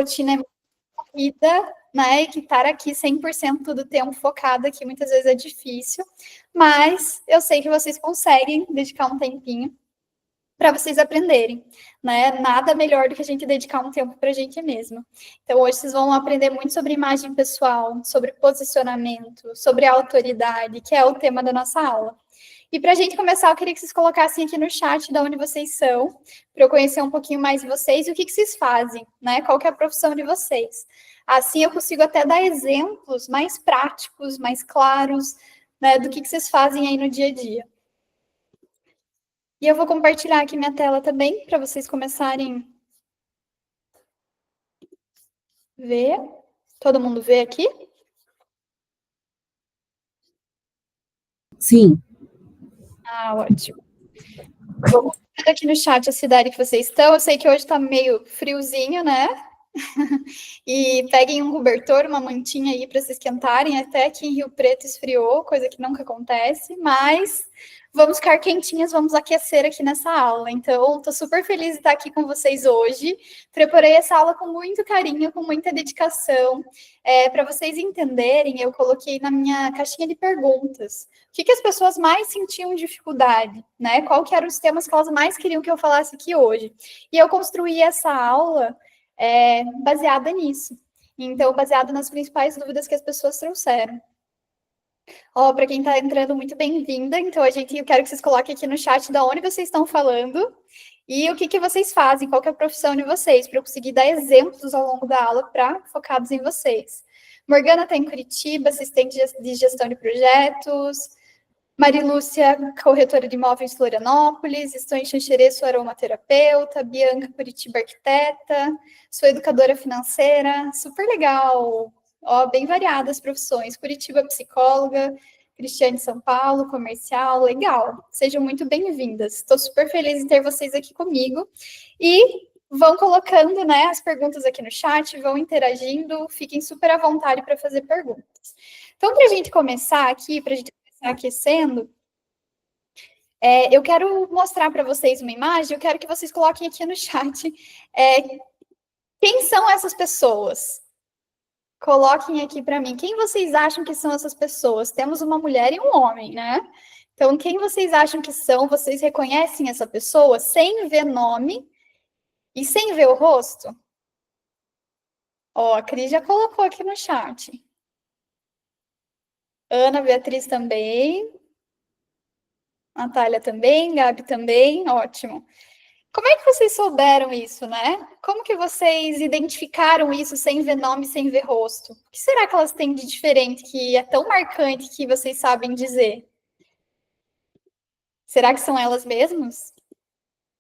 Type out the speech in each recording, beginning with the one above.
rotina é muito corrida, né, e que estar aqui 100% do tempo focada aqui muitas vezes é difícil, mas eu sei que vocês conseguem dedicar um tempinho para vocês aprenderem, né? Nada melhor do que a gente dedicar um tempo para a gente mesma. Então, hoje vocês vão aprender muito sobre imagem pessoal, sobre posicionamento, sobre autoridade, que é o tema da nossa aula. E para a gente começar, eu queria que vocês colocassem aqui no chat de onde vocês são, para eu conhecer um pouquinho mais de vocês e o que vocês fazem, né? Qual que é a profissão de vocês. Assim eu consigo até dar exemplos mais práticos, mais claros, né, do que vocês fazem aí no dia a dia. E eu vou compartilhar aqui minha tela também, para vocês começarem a ver. Todo mundo vê aqui? Sim. Ah, ótimo. Vou colocar aqui no chat a cidade que vocês estão. Eu sei que hoje está meio friozinho, né? E peguem um cobertor, uma mantinha aí para se esquentarem. Até aqui em Rio Preto esfriou, coisa que nunca acontece, mas vamos ficar quentinhas, vamos aquecer aqui nessa aula. Então, estou super feliz de estar aqui com vocês hoje. Preparei essa aula com muito carinho, com muita dedicação. Para vocês entenderem, eu coloquei na minha caixinha de perguntas o que as pessoas mais sentiam dificuldade, né? Qual que eram os temas que elas mais queriam que eu falasse aqui hoje. E eu construí essa aula baseada nisso. Então, baseada nas principais dúvidas que as pessoas trouxeram. Para quem está entrando, muito bem-vinda. Então, eu quero que vocês coloquem aqui no chat de onde vocês estão falando e o que vocês fazem, qual que é a profissão de vocês, para eu conseguir dar exemplos ao longo da aula para focados em vocês. Morgana está em Curitiba, assistente de gestão de projetos. Marilúcia, corretora de imóveis Florianópolis. Estou em Xanxerê, sou aromaterapeuta. Bianca, Curitiba, arquiteta. Sou educadora financeira. Super legal. Bem variadas profissões. Curitiba, psicóloga. Cristiane, São Paulo, comercial. Legal. Sejam muito bem-vindas. Estou super feliz em ter vocês aqui comigo. E vão colocando, né, as perguntas aqui no chat, vão interagindo. Fiquem super à vontade para fazer perguntas. Então, para a gente começar aqui, para a gente aquecendo, eu quero mostrar para vocês uma imagem, eu quero que vocês coloquem aqui no chat quem são essas pessoas. Coloquem aqui para mim, quem vocês acham que são essas pessoas? Temos uma mulher e um homem, né? Então, quem vocês acham que são? Vocês reconhecem essa pessoa sem ver nome e sem ver o rosto? A Cris já colocou aqui no chat. Ana Beatriz também. Natália também, Gabi também, ótimo. Como é que vocês souberam isso, né? Como que vocês identificaram isso sem ver nome, sem ver rosto? O que será que elas têm de diferente que é tão marcante que vocês sabem dizer? Será que são elas mesmas?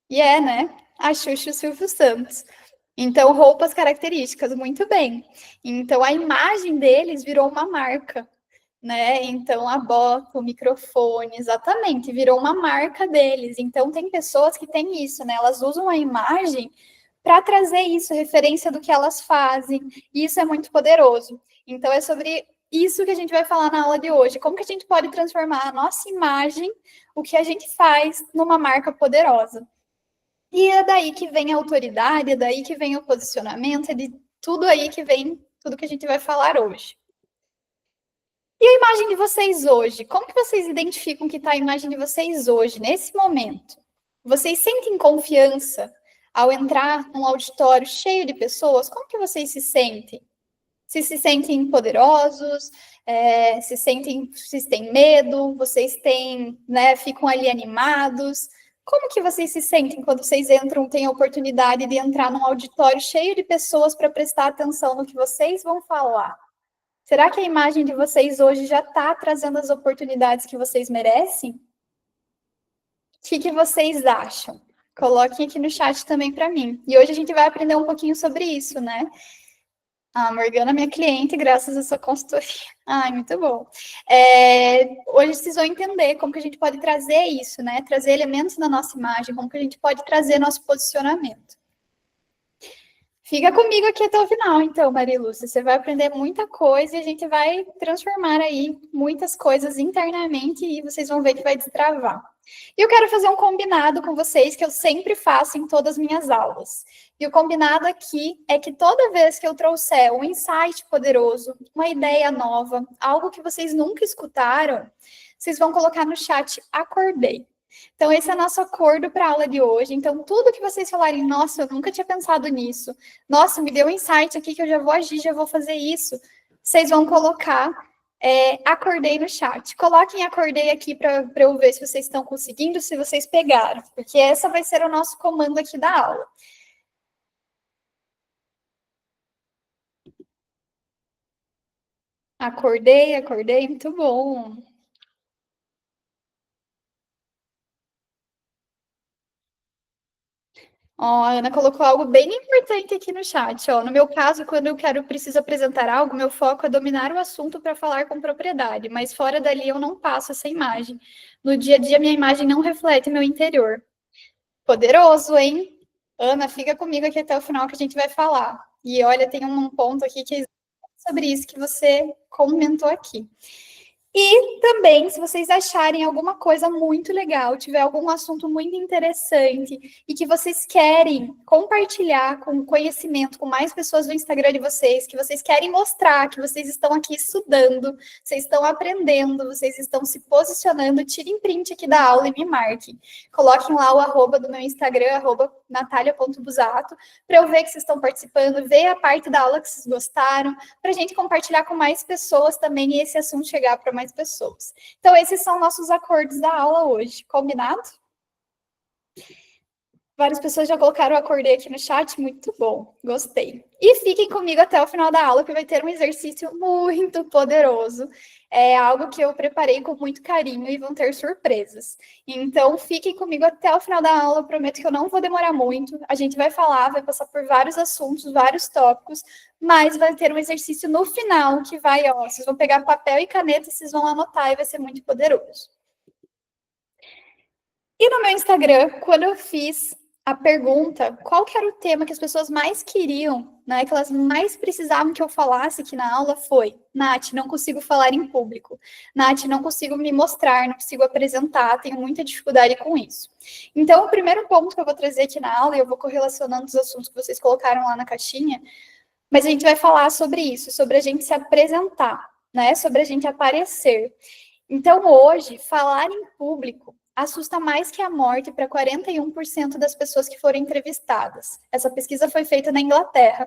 E né? A Xuxa e o Silvio Santos. Então, roupas características, muito bem. Então, a imagem deles virou uma marca, né? Então, a bota, o microfone, exatamente, virou uma marca deles. Então, tem pessoas que têm isso, né? Elas usam a imagem para trazer isso, referência do que elas fazem, e isso é muito poderoso. Então, é sobre isso que a gente vai falar na aula de hoje. Como que a gente pode transformar a nossa imagem, o que a gente faz, numa marca poderosa. E é daí que vem a autoridade, é daí que vem o posicionamento, é de tudo aí que vem tudo que a gente vai falar hoje. E a imagem de vocês hoje? Como que vocês identificam que está a imagem de vocês hoje, nesse momento? Vocês sentem confiança ao entrar num auditório cheio de pessoas? Como que vocês se sentem? Se sentem poderosos? Vocês têm medo? Vocês ficam ali animados? Como que vocês se sentem quando vocês entram, têm a oportunidade de entrar num auditório cheio de pessoas para prestar atenção no que vocês vão falar? Será que a imagem de vocês hoje já está trazendo as oportunidades que vocês merecem? O que vocês acham? Coloquem aqui no chat também para mim. E hoje a gente vai aprender um pouquinho sobre isso, né? A Morgana é minha cliente, graças à sua consultoria. Ai, muito bom. Hoje vocês vão entender como que a gente pode trazer isso, né? Trazer elementos na nossa imagem, como que a gente pode trazer nosso posicionamento. Fica comigo aqui até o final, então, Marilúcia. Você vai aprender muita coisa e a gente vai transformar aí muitas coisas internamente e vocês vão ver que vai destravar. E eu quero fazer um combinado com vocês que eu sempre faço em todas as minhas aulas. E o combinado aqui é que toda vez que eu trouxer um insight poderoso, uma ideia nova, algo que vocês nunca escutaram, vocês vão colocar no chat "acordei". Então, esse é nosso acordo para a aula de hoje. Então, tudo que vocês falarem, nossa, eu nunca tinha pensado nisso, nossa, me deu um insight aqui que eu já vou agir, já vou fazer isso, vocês vão colocar "acordei" no chat. Coloquem "acordei" aqui para eu ver se vocês estão conseguindo, se vocês pegaram, porque essa vai ser o nosso comando aqui da aula. Acordei, acordei, muito bom. Ó, a Ana colocou algo bem importante aqui no chat. Ó, no meu caso, quando eu preciso apresentar algo, meu foco é dominar o assunto para falar com propriedade, mas fora dali eu não passo essa imagem. No dia a dia, minha imagem não reflete meu interior. Poderoso, hein? Ana, fica comigo aqui até o final que a gente vai falar. E olha, tem um ponto aqui que é sobre isso que você comentou aqui. E também, se vocês acharem alguma coisa muito legal, tiver algum assunto muito interessante e que vocês querem compartilhar com conhecimento com mais pessoas do Instagram de vocês, que vocês querem mostrar que vocês estão aqui estudando, vocês estão aprendendo, vocês estão se posicionando, tirem print aqui da aula e me marquem. Coloquem lá o arroba do meu Instagram, @natalia.busato, para eu ver que vocês estão participando, ver a parte da aula que vocês gostaram, para a gente compartilhar com mais pessoas também e esse assunto chegar para mais pessoas. Então, esses são nossos acordos da aula hoje. Combinado? Várias pessoas já colocaram o acordei aqui no chat, muito bom, gostei. E fiquem comigo até o final da aula, que vai ter um exercício muito poderoso. É algo que eu preparei com muito carinho e vão ter surpresas. Então, fiquem comigo até o final da aula, prometo que eu não vou demorar muito. A gente vai falar, vai passar por vários assuntos, vários tópicos, mas vai ter um exercício no final que vai, ó, vocês vão pegar papel e caneta, vocês vão anotar e vai ser muito poderoso. E no meu Instagram, quando eu fiz a pergunta qual que era o tema que as pessoas mais queriam, né, que elas mais precisavam que eu falasse aqui na aula, foi: Nath, não consigo falar em público. Nath, não consigo me mostrar, não consigo apresentar, tenho muita dificuldade com isso. Então, o primeiro ponto que eu vou trazer aqui na aula, e eu vou correlacionando os assuntos que vocês colocaram lá na caixinha, mas a gente vai falar sobre isso, sobre a gente se apresentar, né, sobre a gente aparecer. Então, hoje, falar em público assusta mais que a morte para 41% das pessoas que foram entrevistadas. Essa pesquisa foi feita na Inglaterra.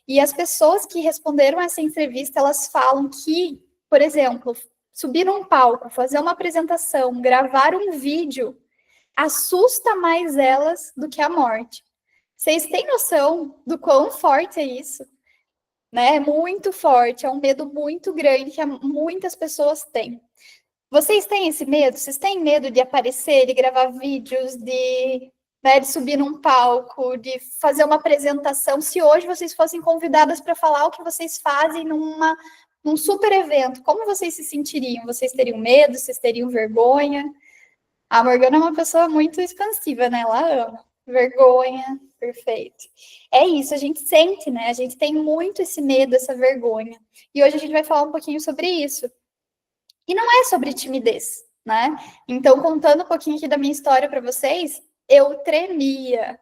E as pessoas que responderam essa entrevista, elas falam que, por exemplo, subir num palco, fazer uma apresentação, gravar um vídeo, assusta mais elas do que a morte. Vocês têm noção do quão forte é isso? Né? É muito forte, é um medo muito grande que muitas pessoas têm. Vocês têm esse medo? Vocês têm medo de aparecer, de gravar vídeos, de subir num palco, de fazer uma apresentação? Se hoje vocês fossem convidadas para falar o que vocês fazem num super evento, como vocês se sentiriam? Vocês teriam medo? Vocês teriam vergonha? A Morgana é uma pessoa muito expansiva, né? Ela ama. Vergonha, perfeito. É isso, a gente sente, né? A gente tem muito esse medo, essa vergonha. E hoje a gente vai falar um pouquinho sobre isso. E não é sobre timidez, né? Então, contando um pouquinho aqui da minha história para vocês, eu tremia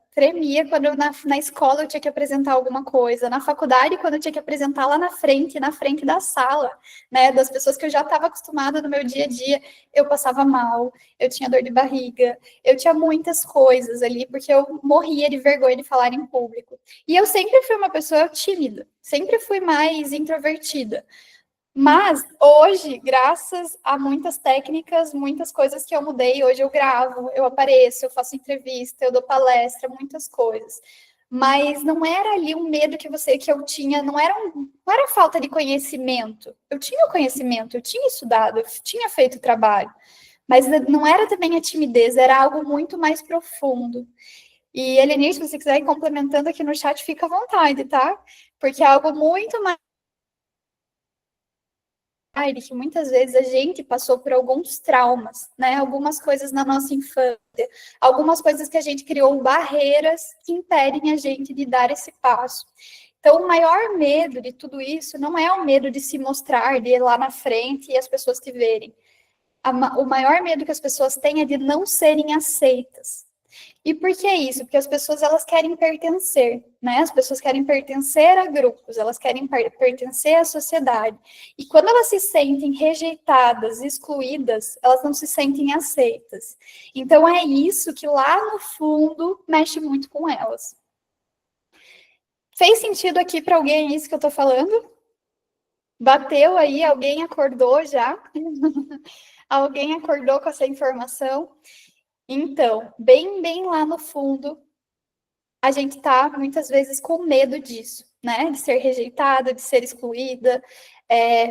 quando na escola eu tinha que apresentar alguma coisa, na faculdade quando eu tinha que apresentar lá na frente da sala, né, das pessoas que eu já estava acostumada no meu dia a dia, eu passava mal, eu tinha dor de barriga, eu tinha muitas coisas ali, porque eu morria de vergonha de falar em público. E eu sempre fui uma pessoa tímida, sempre fui mais introvertida. Mas hoje, graças a muitas técnicas, muitas coisas que eu mudei, hoje eu gravo, eu apareço, eu faço entrevista, eu dou palestra, muitas coisas. Mas não era ali um medo que eu tinha, não era falta de conhecimento. Eu tinha o conhecimento, eu tinha estudado, eu tinha feito trabalho. Mas não era também a timidez, era algo muito mais profundo. E, Elenir, se você quiser ir complementando aqui no chat, fica à vontade, tá? Porque é algo muito mais que muitas vezes a gente passou por alguns traumas, né? Algumas coisas na nossa infância, algumas coisas que a gente criou barreiras que impedem a gente de dar esse passo. Então, o maior medo de tudo isso não é o medo de se mostrar, de ir lá na frente e as pessoas te verem. o maior medo que as pessoas têm é de não serem aceitas. E por que isso? Porque as pessoas, elas querem pertencer, né? As pessoas querem pertencer a grupos, elas querem pertencer à sociedade. E quando elas se sentem rejeitadas, excluídas, elas não se sentem aceitas. Então, é isso que lá no fundo mexe muito com elas. Fez sentido aqui para alguém isso que eu estou falando? Bateu aí? Alguém acordou já? Alguém acordou com essa informação? Então, bem lá no fundo, a gente tá muitas vezes com medo disso, né? De ser rejeitada, de ser excluída.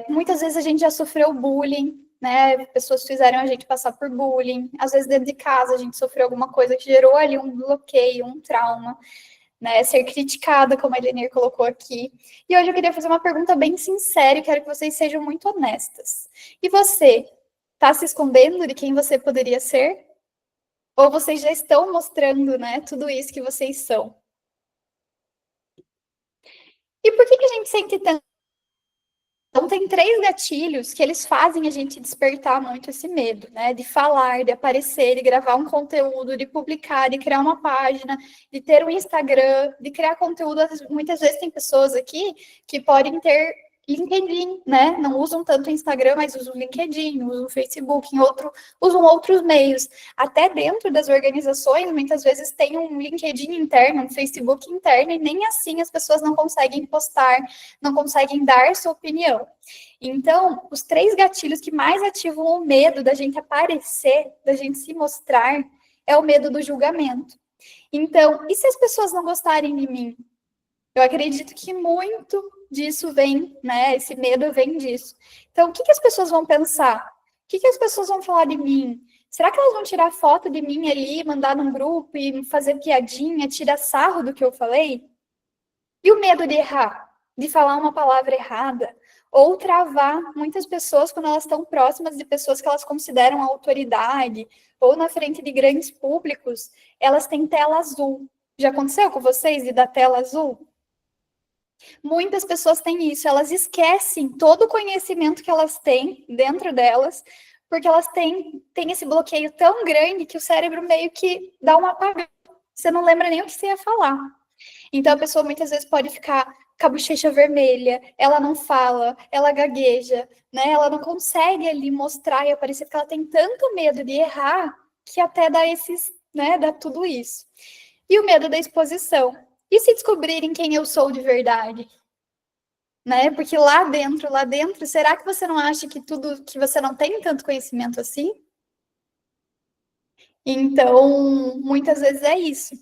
Muitas vezes a gente já sofreu bullying, né? Pessoas fizeram a gente passar por bullying. Às vezes dentro de casa a gente sofreu alguma coisa que gerou ali um bloqueio, um trauma, né? Ser criticada, como a Elenir colocou aqui. E hoje eu queria fazer uma pergunta bem sincera e quero que vocês sejam muito honestas. E você, tá se escondendo de quem você poderia ser? Ou vocês já estão mostrando, né, tudo isso que vocês são? E por que a gente sente tanto? Então, tem 3 gatilhos que eles fazem a gente despertar muito esse medo, né? De falar, de aparecer, de gravar um conteúdo, de publicar, de criar uma página, de ter um Instagram, de criar conteúdo. Muitas vezes tem pessoas aqui que podem ter LinkedIn, né? Não usam tanto o Instagram, mas usam o LinkedIn, usam o Facebook, usam outros meios. Até dentro das organizações, muitas vezes tem um LinkedIn interno, um Facebook interno, e nem assim as pessoas não conseguem postar, não conseguem dar sua opinião. Então, os 3 gatilhos que mais ativam o medo da gente aparecer, da gente se mostrar, é o medo do julgamento. Então, e se as pessoas não gostarem de mim? Eu acredito que muito disso vem, né? Esse medo vem disso. Então, o que as pessoas vão pensar? O que as pessoas vão falar de mim? Será que elas vão tirar foto de mim ali, mandar num grupo e fazer piadinha, tirar sarro do que eu falei? E o medo de errar, de falar uma palavra errada, ou travar muitas pessoas quando elas estão próximas de pessoas que elas consideram autoridade, ou na frente de grandes públicos, elas têm tela azul. Já aconteceu com vocês de dar tela azul? Muitas pessoas têm isso, elas esquecem todo o conhecimento que elas têm dentro delas, porque elas têm esse bloqueio tão grande que o cérebro meio que dá um apagão. Você não lembra nem o que você ia falar. Então a pessoa muitas vezes pode ficar com a bochecha vermelha, ela não fala, ela gagueja, né? Ela não consegue ali mostrar e aparecer porque ela tem tanto medo de errar que até dá dá tudo isso. E o medo da exposição. E se descobrirem quem eu sou de verdade? Né? Porque lá dentro, será que você não acha que tudo que você não tem tanto conhecimento assim? Então, muitas vezes é isso.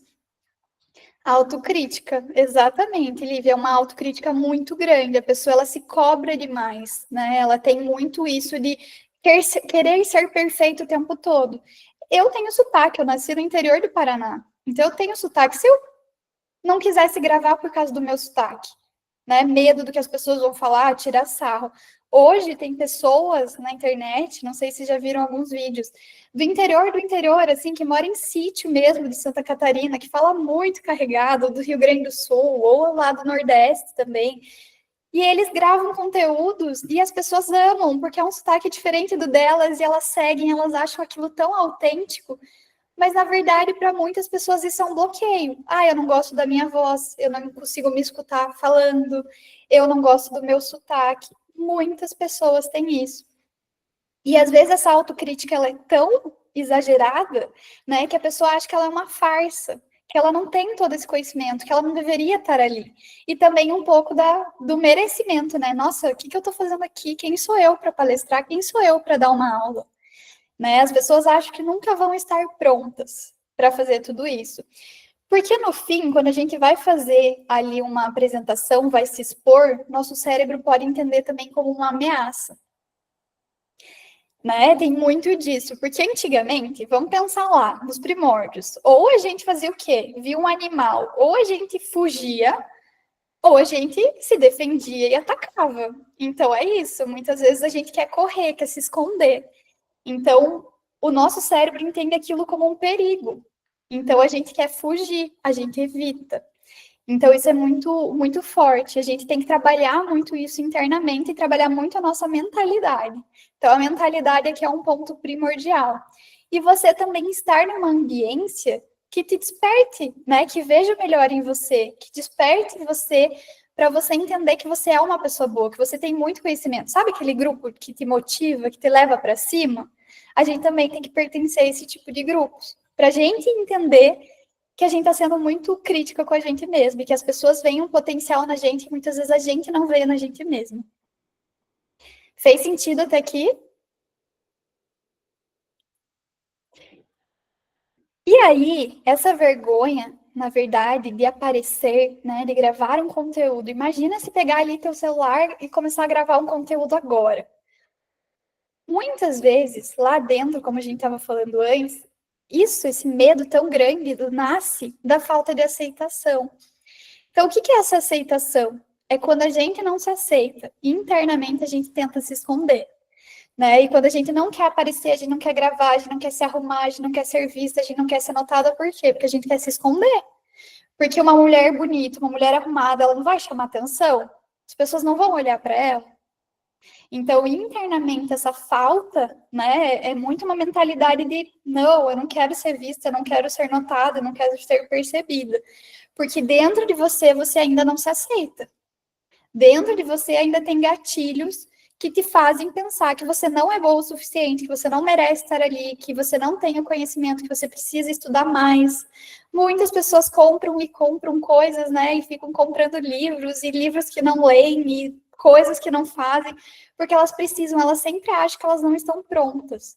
Autocrítica, exatamente, Lívia, é uma autocrítica muito grande. A pessoa ela se cobra demais, né? Ela tem muito isso de querer ser perfeito o tempo todo. Eu tenho sotaque, eu nasci no interior do Paraná, então eu tenho sotaque. Se eu não quisesse gravar por causa do meu sotaque, né? Medo do que as pessoas vão falar, tirar sarro. Hoje tem pessoas na internet, não sei se já viram alguns vídeos, do interior, assim, que mora em sítio mesmo de Santa Catarina, que fala muito carregado, do Rio Grande do Sul, ou lá do Nordeste também. E eles gravam conteúdos e as pessoas amam, porque é um sotaque diferente do delas, e elas seguem, elas acham aquilo tão autêntico. Mas, na verdade, para muitas pessoas isso é um bloqueio. Ah, eu não gosto da minha voz, eu não consigo me escutar falando, eu não gosto do meu sotaque. Muitas pessoas têm isso. E, às vezes, essa autocrítica ela é tão exagerada, né, que a pessoa acha que ela é uma farsa, que ela não tem todo esse conhecimento, que ela não deveria estar ali. E também um pouco do merecimento, né? Nossa, o que eu estou fazendo aqui? Quem sou eu para palestrar? Quem sou eu para dar uma aula? Né? As pessoas acham que nunca vão estar prontas para fazer tudo isso. Porque no fim, quando a gente vai fazer ali uma apresentação, vai se expor, nosso cérebro pode entender também como uma ameaça. Né? Tem muito disso, porque antigamente, vamos pensar lá, nos primórdios, ou a gente fazia o quê? Via um animal, ou a gente fugia, ou a gente se defendia e atacava. Então é isso, muitas vezes a gente quer correr, quer se esconder. Então, o nosso cérebro entende aquilo como um perigo. Então, a gente quer fugir, a gente evita. Então, isso é muito, muito forte. A gente tem que trabalhar muito isso internamente e trabalhar muito a nossa mentalidade. Então, a mentalidade aqui é um ponto primordial. E você também estar numa ambiência que te desperte, né? Que veja o melhor em você, que desperte você para você entender que você é uma pessoa boa, que você tem muito conhecimento. Sabe aquele grupo que te motiva, que te leva para cima? A gente também tem que pertencer a esse tipo de grupos, para a gente entender que a gente está sendo muito crítica com a gente mesmo, e que as pessoas veem um potencial na gente e muitas vezes a gente não vê na gente mesmo. Fez sentido até aqui? E aí, essa vergonha, na verdade, de aparecer, né, de gravar um conteúdo. Imagina se pegar ali teu celular e começar a gravar um conteúdo agora. Muitas vezes, lá dentro, como a gente estava falando antes, esse medo tão grande nasce da falta de aceitação. Então, o que é essa aceitação? É quando a gente não se aceita. Internamente, a gente tenta se esconder. Né? E quando a gente não quer aparecer, a gente não quer gravar, a gente não quer se arrumar, a gente não quer ser vista, a gente não quer ser notada, por quê? Porque a gente quer se esconder. Porque uma mulher bonita, uma mulher arrumada, ela não vai chamar atenção. As pessoas não vão olhar para ela. Então, internamente, essa falta, né, é muito uma mentalidade de não, eu não quero ser vista, eu não quero ser notada, eu não quero ser percebida. Porque dentro de você, você ainda não se aceita. Dentro de você ainda tem gatilhos que te fazem pensar que você não é boa o suficiente, que você não merece estar ali, que você não tem o conhecimento, que você precisa estudar mais. Muitas pessoas compram e compram coisas, né? E ficam comprando livros e livros que não leem e coisas que não fazem, porque elas precisam, elas sempre acham que elas não estão prontas.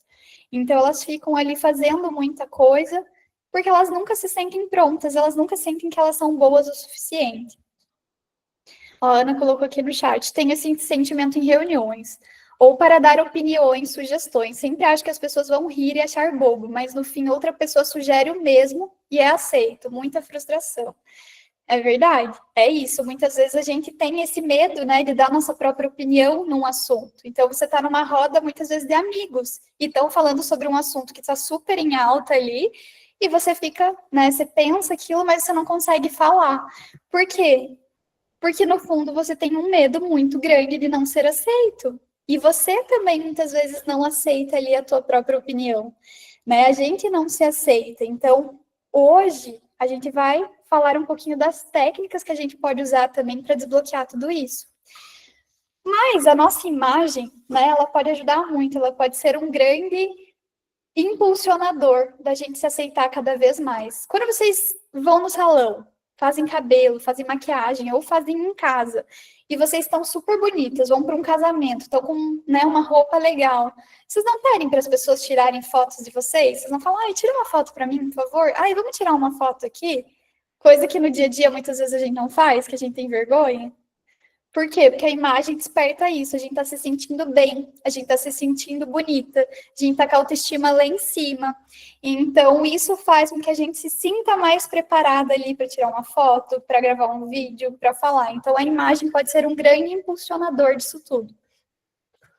Então elas ficam ali fazendo muita coisa, porque elas nunca se sentem prontas, elas nunca sentem que elas são boas o suficiente. A Ana colocou aqui no chat, tenho esse sentimento em reuniões, ou para dar opiniões, sugestões. Sempre acho que as pessoas vão rir e achar bobo, mas no fim outra pessoa sugere o mesmo e é aceito. Muita frustração. É verdade, é isso. Muitas vezes a gente tem esse medo, né, de dar nossa própria opinião num assunto. Então você está numa roda, muitas vezes, de amigos, e estão falando sobre um assunto que está super em alta ali, e você fica, né, você pensa aquilo, mas você não consegue falar. Por quê? Porque no fundo você tem um medo muito grande de não ser aceito. E você também muitas vezes não aceita ali a tua própria opinião, né? A gente não se aceita. Então, hoje a gente vai falar um pouquinho das técnicas que a gente pode usar também para desbloquear tudo isso. Mas a nossa imagem, né, ela pode ajudar muito, ela pode ser um grande impulsionador da gente se aceitar cada vez mais. Quando vocês vão no salão, fazem cabelo, fazem maquiagem ou fazem em casa, e vocês estão super bonitas, vão para um casamento, estão com, né, uma roupa legal. Vocês não pedem para as pessoas tirarem fotos de vocês? Vocês não falam, ai, tira uma foto para mim, por favor? Ai, vamos tirar uma foto aqui? Coisa que no dia a dia muitas vezes a gente não faz, que a gente tem vergonha. Por quê? Porque a imagem desperta isso, a gente tá se sentindo bem, a gente tá se sentindo bonita, a gente tá com a autoestima lá em cima. Então, isso faz com que a gente se sinta mais preparada ali para tirar uma foto, para gravar um vídeo, para falar. Então, a imagem pode ser um grande impulsionador disso tudo.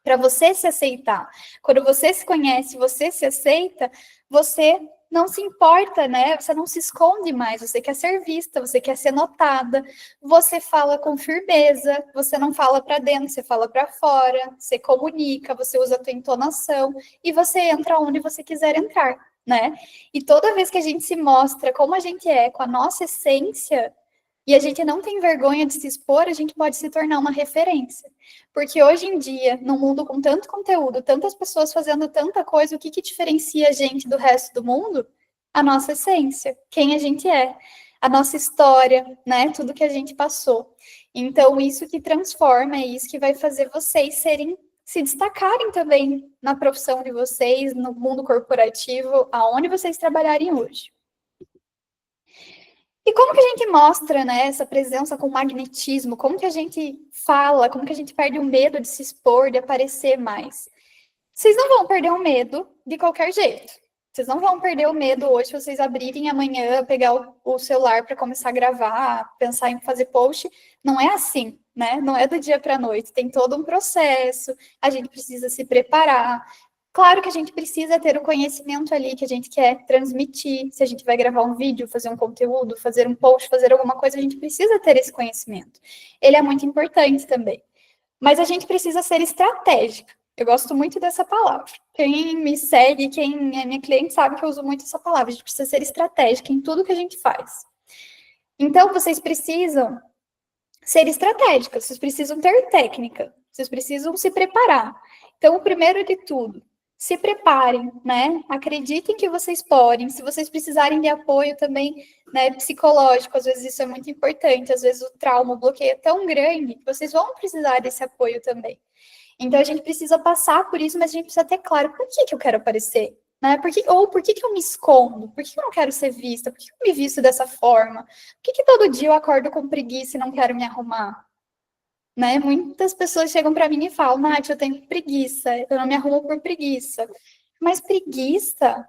Para você se aceitar. Quando você se conhece, você se aceita, você não se importa, né? Você não se esconde mais, você quer ser vista, você quer ser notada, você fala com firmeza, você não fala para dentro, você fala para fora, você comunica, você usa a tua entonação e você entra onde você quiser entrar, né? E toda vez que a gente se mostra como a gente é, com a nossa essência, e a gente não tem vergonha de se expor, a gente pode se tornar uma referência. Porque hoje em dia, num mundo com tanto conteúdo, tantas pessoas fazendo tanta coisa, o que, que diferencia a gente do resto do mundo? A nossa essência, quem a gente é, a nossa história, né? Tudo que a gente passou. Então, isso que transforma, é isso que vai fazer vocês se destacarem também na profissão de vocês, no mundo corporativo, aonde vocês trabalharem hoje. E como que a gente mostra, né, essa presença com magnetismo? Como que a gente fala? Como que a gente perde o medo de se expor, de aparecer mais? Vocês não vão perder o medo de qualquer jeito. Vocês não vão perder o medo hoje se vocês abrirem amanhã, pegar o celular para começar a gravar, pensar em fazer post. Não é assim, né? Não é do dia para a noite. Tem todo um processo. A gente precisa se preparar. Claro que a gente precisa ter o conhecimento ali que a gente quer transmitir. Se a gente vai gravar um vídeo, fazer um conteúdo, fazer um post, fazer alguma coisa, a gente precisa ter esse conhecimento. Ele é muito importante também. Mas a gente precisa ser estratégica. Eu gosto muito dessa palavra. Quem me segue, quem é minha cliente, sabe que eu uso muito essa palavra. A gente precisa ser estratégica em tudo que a gente faz. Então, vocês precisam ser estratégicas, vocês precisam ter técnica, vocês precisam se preparar. Então, o primeiro de tudo, se preparem, né? Acreditem que vocês podem. Se vocês precisarem de apoio também, né, psicológico, às vezes isso é muito importante. Às vezes o trauma, o bloqueio é tão grande que vocês vão precisar desse apoio também. Então a gente precisa passar por isso, mas a gente precisa ter claro por que eu quero aparecer, né? Por que eu me escondo? Por que eu não quero ser vista? Por que eu me visto dessa forma? Por que todo dia eu acordo com preguiça e não quero me arrumar? Né? Muitas pessoas chegam para mim e falam, Nath, eu tenho preguiça, eu não me arrumo por preguiça. Mas preguiça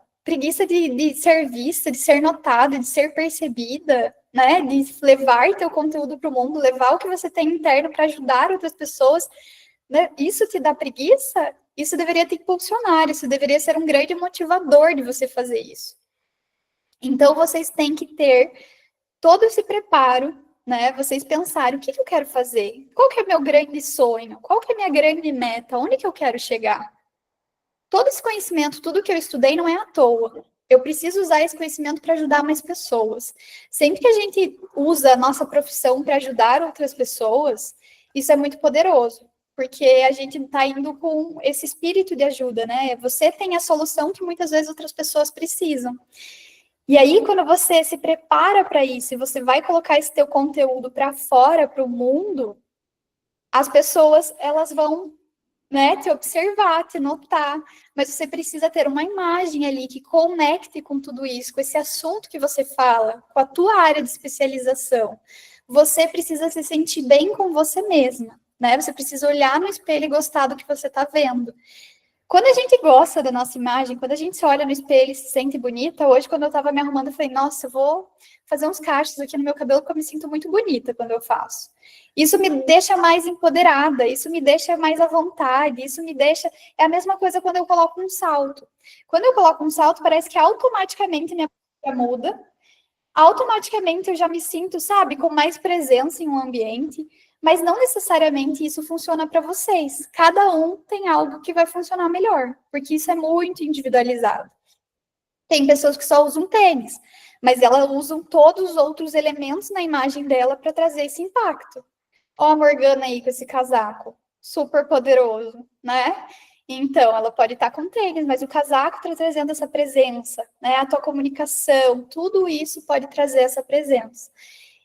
de ser vista, de ser notada, de ser percebida, né? De levar teu conteúdo para o mundo, levar o que você tem interno para ajudar outras pessoas, né? Isso te dá preguiça? Isso deveria te impulsionar, isso deveria ser um grande motivador de você fazer isso. Então, vocês têm que ter todo esse preparo, né? Vocês pensarem, o que eu quero fazer? Qual que é meu grande sonho? Qual que é minha grande meta? Onde que eu quero chegar? Todo esse conhecimento, tudo que eu estudei não é à toa. Eu preciso usar esse conhecimento para ajudar mais pessoas. Sempre que a gente usa a nossa profissão para ajudar outras pessoas, isso é muito poderoso, porque a gente está indo com esse espírito de ajuda, né? Você tem a solução que muitas vezes outras pessoas precisam. E aí, quando você se prepara para isso e você vai colocar esse teu conteúdo para fora, para o mundo, as pessoas, elas vão, né, te observar, te notar, mas você precisa ter uma imagem ali que conecte com tudo isso, com esse assunto que você fala, com a tua área de especialização. Você precisa se sentir bem com você mesma, né? Você precisa olhar no espelho e gostar do que você está vendo. Quando a gente gosta da nossa imagem, quando a gente se olha no espelho e se sente bonita, hoje, quando eu estava me arrumando, eu falei, nossa, eu vou fazer uns cachos aqui no meu cabelo, porque eu me sinto muito bonita quando eu faço. Isso me deixa mais empoderada, isso me deixa mais à vontade, isso me deixa... É a mesma coisa quando eu coloco um salto. Quando eu coloco um salto, parece que automaticamente minha postura muda, automaticamente eu já me sinto, sabe, com mais presença em um ambiente, mas não necessariamente isso funciona para vocês. Cada um tem algo que vai funcionar melhor, porque isso é muito individualizado. Tem pessoas que só usam tênis, mas elas usam todos os outros elementos na imagem dela para trazer esse impacto. Ó a Morgana aí com esse casaco, super poderoso, né? Então, ela pode estar com tênis, mas o casaco está trazendo essa presença, né? A tua comunicação, tudo isso pode trazer essa presença.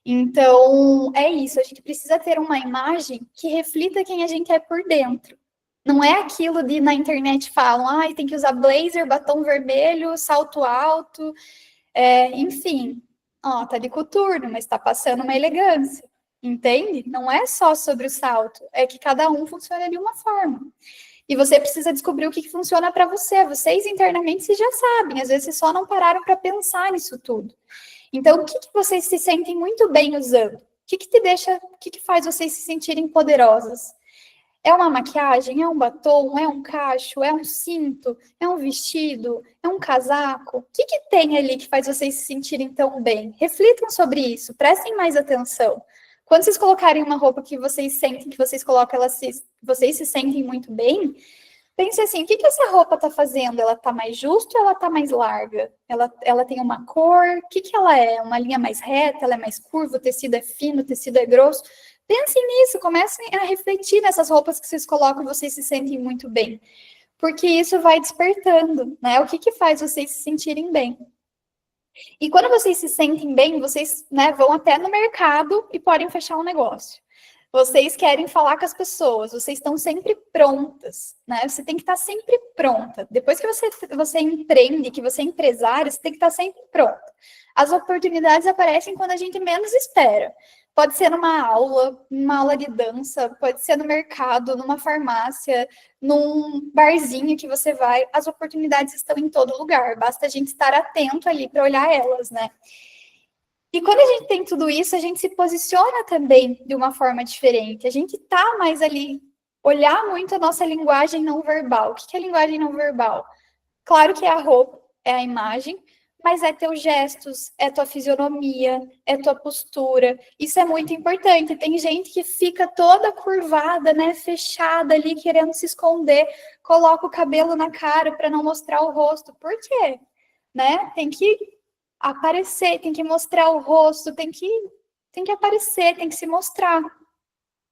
Então, é isso, a gente precisa ter uma imagem que reflita quem a gente é por dentro. Não é aquilo de na internet falam, ai, tem que usar blazer, batom vermelho, salto alto, enfim. Ó, tá de coturno, mas tá passando uma elegância, entende? Não é só sobre o salto, é que cada um funciona de uma forma. E você precisa descobrir o que funciona para você. Vocês internamente vocês já sabem, às vezes vocês só não pararam para pensar nisso tudo. Então, o que vocês se sentem muito bem usando? O que te deixa, o que faz vocês se sentirem poderosas? É uma maquiagem? É um batom? É um cacho? É um cinto? É um vestido? É um casaco? O que tem ali que faz vocês se sentirem tão bem? Reflitam sobre isso, prestem mais atenção. Quando vocês colocarem uma roupa que vocês sentem, que vocês colocam, vocês se sentem muito bem, pense assim, o que essa roupa tá fazendo? Ela tá mais justa ou ela tá mais larga? Ela tem uma cor? O que ela é? Uma linha mais reta? Ela é mais curva? O tecido é fino? O tecido é grosso? Pensem nisso, comecem a refletir nessas roupas que vocês colocam e vocês se sentem muito bem. Porque isso vai despertando, né? O que faz vocês se sentirem bem? E quando vocês se sentem bem, vocês, né, vão até no mercado e podem fechar um negócio. Vocês querem falar com as pessoas, vocês estão sempre prontas, né? Você tem que estar sempre pronta. Depois que você empreende, que você é empresária, você tem que estar sempre pronta. As oportunidades aparecem quando a gente menos espera. Pode ser numa aula de dança, pode ser no mercado, numa farmácia, num barzinho que você vai. As oportunidades estão em todo lugar, basta a gente estar atento ali para olhar elas, né? E quando a gente tem tudo isso, a gente se posiciona também de uma forma diferente. A gente tá mais ali olhar muito a nossa linguagem não verbal. O que é linguagem não verbal? Claro que é a roupa, é a imagem, mas é teus gestos, é tua fisionomia, é tua postura. Isso é muito importante. Tem gente que fica toda curvada, né, fechada ali, querendo se esconder, coloca o cabelo na cara para não mostrar o rosto. Por quê? Né? Tem que aparecer, tem que mostrar o rosto, tem que aparecer, tem que se mostrar.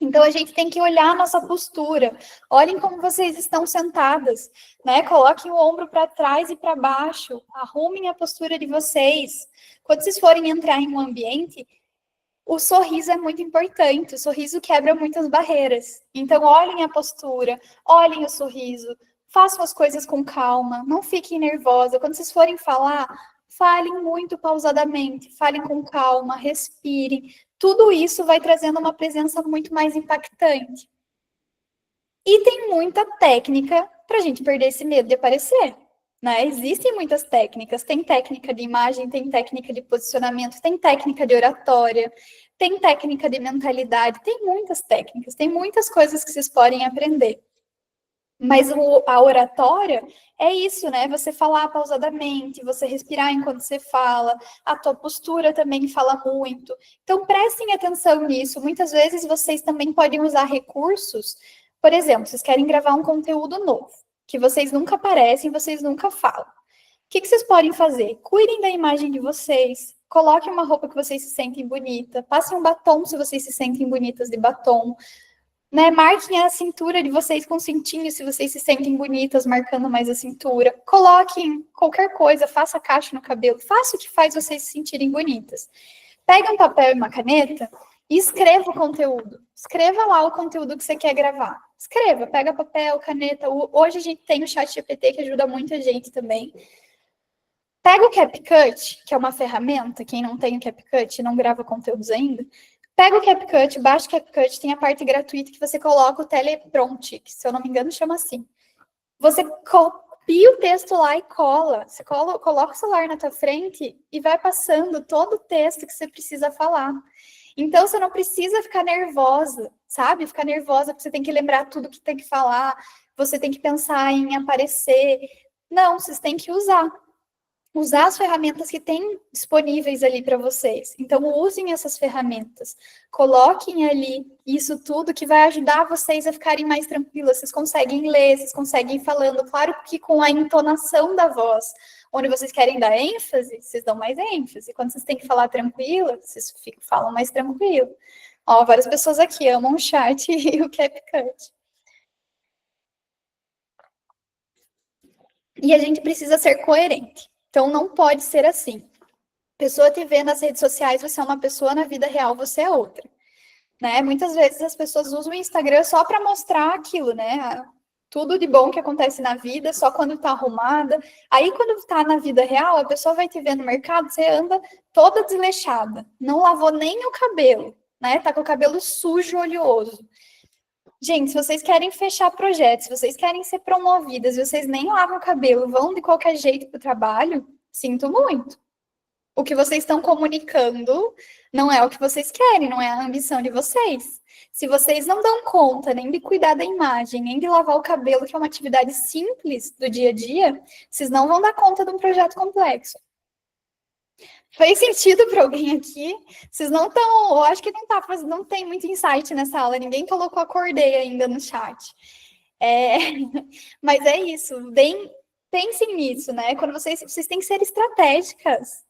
Então, a gente tem que olhar a nossa postura. Olhem como vocês estão sentadas, né? Coloquem o ombro para trás e para baixo. Arrumem a postura de vocês. Quando vocês forem entrar em um ambiente, o sorriso é muito importante. O sorriso quebra muitas barreiras. Então, olhem a postura, olhem o sorriso. Façam as coisas com calma. Não fiquem nervosa. Quando vocês forem falar, falem muito pausadamente. Falem com calma, respirem. Tudo isso vai trazendo uma presença muito mais impactante. E tem muita técnica para a gente perder esse medo de aparecer. Né? Existem muitas técnicas. Tem técnica de imagem, tem técnica de posicionamento, tem técnica de oratória, tem técnica de mentalidade, tem muitas técnicas, tem muitas coisas que vocês podem aprender. Mas a oratória é isso, né? Você falar pausadamente, você respirar enquanto você fala, a tua postura também fala muito. Então, prestem atenção nisso. Muitas vezes vocês também podem usar recursos. Por exemplo, vocês querem gravar um conteúdo novo, que vocês nunca aparecem, vocês nunca falam. O que vocês podem fazer? Cuidem da imagem de vocês, coloquem uma roupa que vocês se sentem bonita, passem um batom se vocês se sentem bonitas de batom. Né, marquem a cintura de vocês com cintinho, se vocês se sentem bonitas, marcando mais a cintura. Coloquem qualquer coisa, faça caixa no cabelo, faça o que faz vocês se sentirem bonitas. Pega um papel e uma caneta e escreva o conteúdo. Escreva lá o conteúdo que você quer gravar. Escreva, pega papel, caneta. Hoje a gente tem o ChatGPT que ajuda muita gente também. Pega o CapCut, que é uma ferramenta, quem não tem o CapCut e não grava conteúdos ainda, pega o CapCut, baixa o CapCut, tem a parte gratuita que você coloca o teleprompt, que se eu não me engano chama assim. Você copia o texto lá e cola. Você coloca o celular na tua frente e vai passando todo o texto que você precisa falar. Então, você não precisa ficar nervosa, sabe? Ficar nervosa porque você tem que lembrar tudo que tem que falar, você tem que pensar em aparecer. Não, vocês têm que usar as ferramentas que tem disponíveis ali para vocês. Então, usem essas ferramentas. Coloquem ali isso tudo que vai ajudar vocês a ficarem mais tranquilos. Vocês conseguem ler, vocês conseguem ir falando. Claro que com a entonação da voz. Onde vocês querem dar ênfase, vocês dão mais ênfase. Quando vocês têm que falar tranquilo, vocês falam mais tranquilo. Ó, várias pessoas aqui amam o chat e o CapCut. E a gente precisa ser coerente. Então, não pode ser assim. Pessoa te vê nas redes sociais, você é uma pessoa, na vida real você é outra. Né? Muitas vezes as pessoas usam o Instagram só para mostrar aquilo, né? Tudo de bom que acontece na vida, só quando tá arrumada. Aí, quando tá na vida real, a pessoa vai te ver no mercado, você anda toda desleixada. Não lavou nem o cabelo, né? Tá com o cabelo sujo, oleoso. Gente, se vocês querem fechar projetos, se vocês querem ser promovidas, se vocês nem lavam o cabelo, vão de qualquer jeito para o trabalho, sinto muito. O que vocês estão comunicando não é o que vocês querem, não é a ambição de vocês. Se vocês não dão conta nem de cuidar da imagem, nem de lavar o cabelo, que é uma atividade simples do dia a dia, vocês não vão dar conta de um projeto complexo. Fez sentido para alguém aqui? Vocês não estão, eu acho que não tem muito insight nessa aula, ninguém colocou acordei ainda no chat. Mas é isso, pensem nisso, né? Quando vocês têm que ser estratégicas.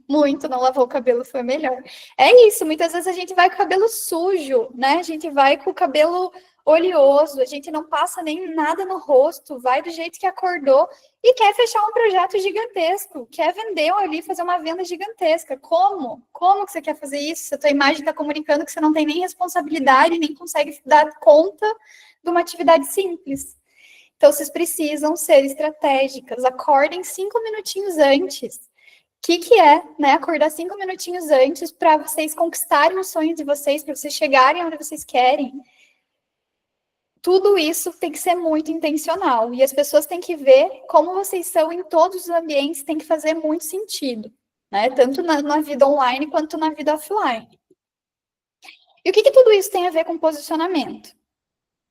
Muito, não lavou o cabelo, foi melhor. É isso, muitas vezes a gente vai com o cabelo sujo, né? A gente vai com o cabelo oleoso, a gente não passa nem nada no rosto, vai do jeito que acordou e quer fechar um projeto gigantesco, quer vender ali, fazer uma venda gigantesca. Como? Como que você quer fazer isso? Se a tua imagem está comunicando que você não tem nem responsabilidade, nem consegue dar conta de uma atividade simples. Então, vocês precisam ser estratégicas. Acordem 5 minutinhos antes. O que é, né, acordar 5 minutinhos antes para vocês conquistarem os sonhos de vocês, para vocês chegarem onde vocês querem. Tudo isso tem que ser muito intencional. E as pessoas têm que ver como vocês são em todos os ambientes, tem que fazer muito sentido, né? Tanto na vida online quanto na vida offline. E o que tudo isso tem a ver com posicionamento?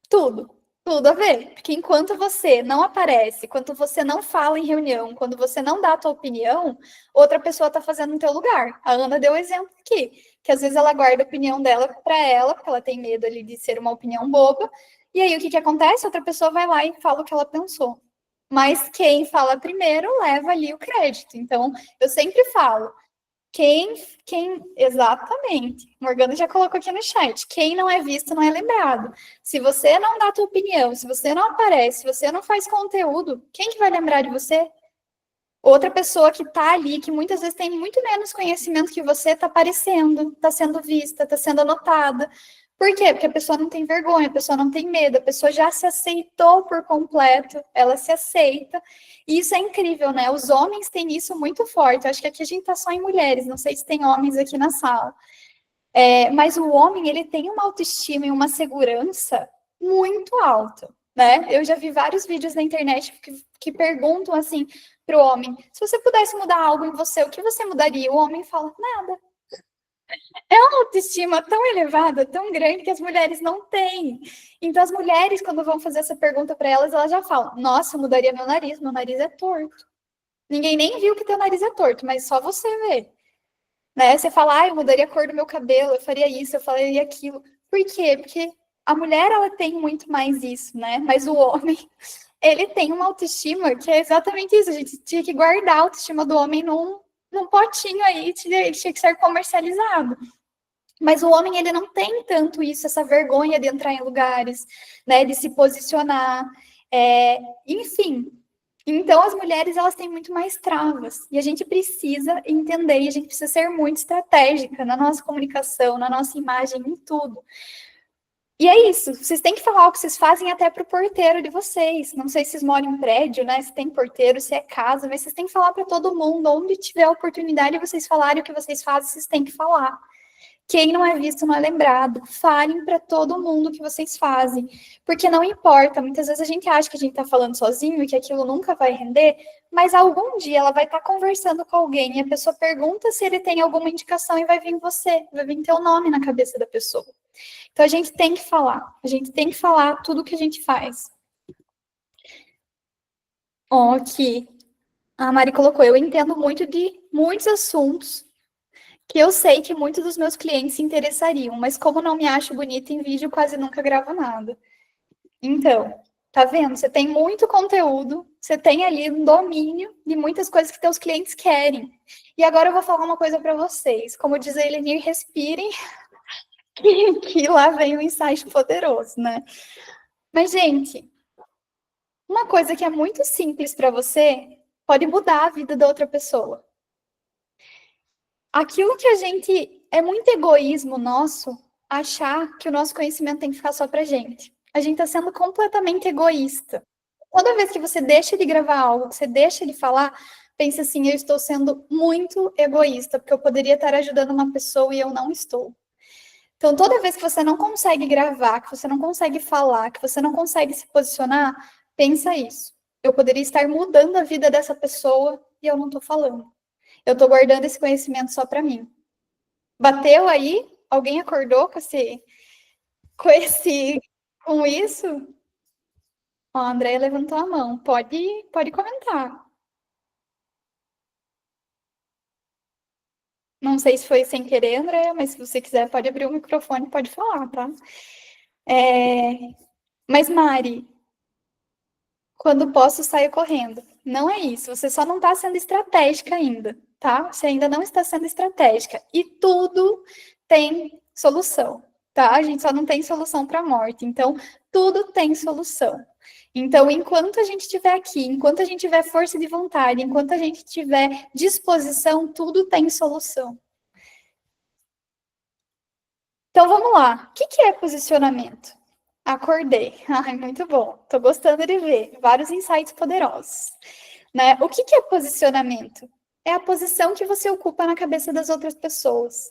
Tudo, tudo a ver. Porque enquanto você não aparece, enquanto você não fala em reunião, quando você não dá a tua opinião, outra pessoa está fazendo no teu lugar. A Ana deu exemplo aqui, que às vezes ela guarda a opinião dela para ela, porque ela tem medo ali de ser uma opinião boba. E aí o que acontece? Outra pessoa vai lá e fala o que ela pensou. Mas quem fala primeiro leva ali o crédito. Então, eu sempre falo, exatamente. Morgana já colocou aqui no chat. Quem não é visto não é lembrado. Se você não dá a tua opinião, se você não aparece, se você não faz conteúdo, quem que vai lembrar de você? Outra pessoa que está ali, que muitas vezes tem muito menos conhecimento que você, está aparecendo, está sendo vista, está sendo anotada. Por quê? Porque a pessoa não tem vergonha, a pessoa não tem medo, a pessoa já se aceitou por completo, ela se aceita. E isso é incrível, né? Os homens têm isso muito forte. Eu acho que aqui a gente está só em mulheres, não sei se tem homens aqui na sala. Mas o homem, ele tem uma autoestima e uma segurança muito alta, né? Eu já vi vários vídeos na internet que perguntam assim para o homem: se você pudesse mudar algo em você, o que você mudaria? O homem fala: nada. É uma autoestima tão elevada, tão grande, que as mulheres não têm. Então, as mulheres, quando vão fazer essa pergunta para elas, elas já falam: nossa, eu mudaria meu nariz é torto. Ninguém nem viu que teu nariz é torto, mas só você vê. Né? Você fala, eu mudaria a cor do meu cabelo, eu faria isso, eu faria aquilo. Por quê? Porque a mulher, ela tem muito mais isso, né? Mas o homem, ele tem uma autoestima que é exatamente isso. A gente tinha que guardar a autoestima do homem num potinho aí, ele tinha que ser comercializado. Mas o homem, ele não tem tanto isso, essa vergonha de entrar em lugares, né? De se posicionar. Enfim, então, as mulheres, elas têm muito mais travas. E a gente precisa entender, e a gente precisa ser muito estratégica na nossa comunicação, na nossa imagem, em tudo. E é isso. Vocês têm que falar o que vocês fazem até para o porteiro de vocês. Não sei se vocês moram em prédio, né? Se tem porteiro, se é casa, mas vocês têm que falar para todo mundo. Onde tiver a oportunidade de vocês falarem o que vocês fazem, vocês têm que falar. Quem não é visto não é lembrado. Falem para todo mundo o que vocês fazem. Porque não importa, muitas vezes a gente acha que a gente está falando sozinho e que aquilo nunca vai render, mas algum dia ela vai estar conversando com alguém e a pessoa pergunta se ele tem alguma indicação e vai vir você, vai vir teu nome na cabeça da pessoa. Então a gente tem que falar tudo o que a gente faz. Ó, aqui, a Mari colocou, eu entendo muito de muitos assuntos que eu sei que muitos dos meus clientes se interessariam, mas como não me acho bonita em vídeo, quase nunca gravo nada. Então, tá vendo? Você tem muito conteúdo, você tem ali um domínio de muitas coisas que teus clientes querem. E agora eu vou falar uma coisa para vocês. Como diz a Elenir, respirem, que lá vem um insight poderoso, né? Mas, gente, uma coisa que é muito simples para você pode mudar a vida da outra pessoa. Aquilo que a gente é muito egoísmo nosso achar que o nosso conhecimento tem que ficar só pra gente. A gente está sendo completamente egoísta. Toda vez que você deixa de gravar algo, que você deixa de falar, pense assim, eu estou sendo muito egoísta, porque eu poderia estar ajudando uma pessoa e eu não estou. Então, toda vez que você não consegue gravar, que você não consegue falar, que você não consegue se posicionar, pensa isso. Eu poderia estar mudando a vida dessa pessoa e eu não estou falando. Eu estou guardando esse conhecimento só para mim. Bateu aí? Alguém acordou com isso? Ó, a Andrea levantou a mão. Pode comentar. Não sei se foi sem querer, Andrea, mas se você quiser, pode abrir o microfone, pode falar, tá? Mas, Mari, quando posso, saio correndo. Não é isso. Você só não está sendo estratégica ainda, tá? Você ainda não está sendo estratégica. E tudo tem solução, tá? A gente só não tem solução para a morte. Então, tudo tem solução. Então, enquanto a gente estiver aqui, enquanto a gente tiver força de vontade, enquanto a gente tiver disposição, tudo tem solução. Então, vamos lá. O que é posicionamento? Acordei. Ai, muito bom. Tô gostando de ver. Vários insights poderosos. Né? O que é posicionamento? É a posição que você ocupa na cabeça das outras pessoas,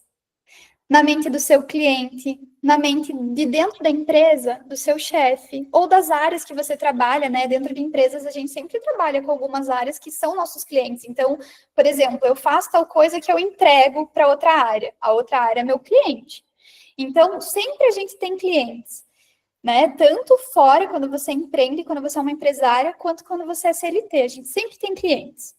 na mente do seu cliente, na mente de dentro da empresa, do seu chefe, ou das áreas que você trabalha, né? Dentro de empresas, a gente sempre trabalha com algumas áreas que são nossos clientes. Então, por exemplo, eu faço tal coisa que eu entrego para outra área. A outra área é meu cliente. Então, sempre a gente tem clientes. né? Tanto fora, quando você empreende, quando você é uma empresária, quanto quando você é CLT. A gente sempre tem clientes.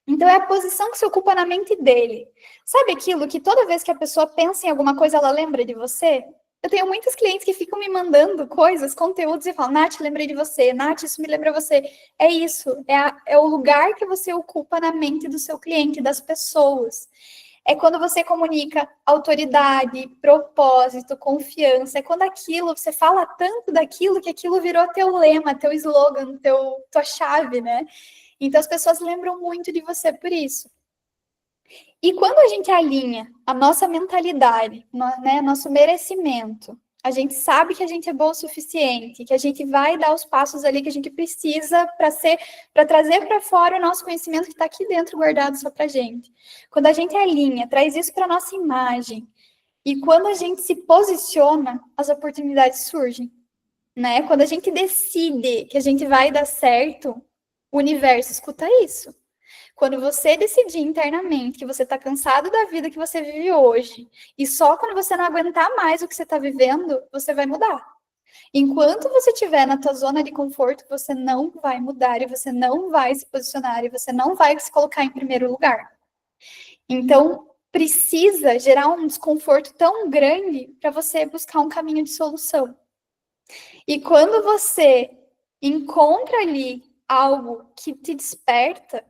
Então, é a posição que se ocupa na mente dele. Sabe aquilo que toda vez que a pessoa pensa em alguma coisa, ela lembra de você? Eu tenho muitos clientes que ficam me mandando coisas, conteúdos, e falam, Nath, lembrei de você. Nath, isso me lembra você. É isso, é o lugar que você ocupa na mente do seu cliente, das pessoas. É quando você comunica autoridade, propósito, confiança. É quando aquilo, você fala tanto daquilo que aquilo virou teu lema, teu slogan, tua chave, né? Então, as pessoas lembram muito de você por isso. E quando a gente alinha a nossa mentalidade, né, nosso merecimento, a gente sabe que a gente é bom o suficiente, que a gente vai dar os passos ali que a gente precisa para trazer para fora o nosso conhecimento que está aqui dentro guardado só para gente. Quando a gente alinha, traz isso para nossa imagem, e quando a gente se posiciona, as oportunidades surgem, né? Quando a gente decide que a gente vai dar certo, o universo escuta isso. Quando você decidir internamente que você está cansado da vida que você vive hoje, e só quando você não aguentar mais o que você está vivendo, você vai mudar. Enquanto você estiver na tua zona de conforto, você não vai mudar, e você não vai se posicionar, e você não vai se colocar em primeiro lugar. Então, precisa gerar um desconforto tão grande para você buscar um caminho de solução. E quando você encontra ali algo que te desperta,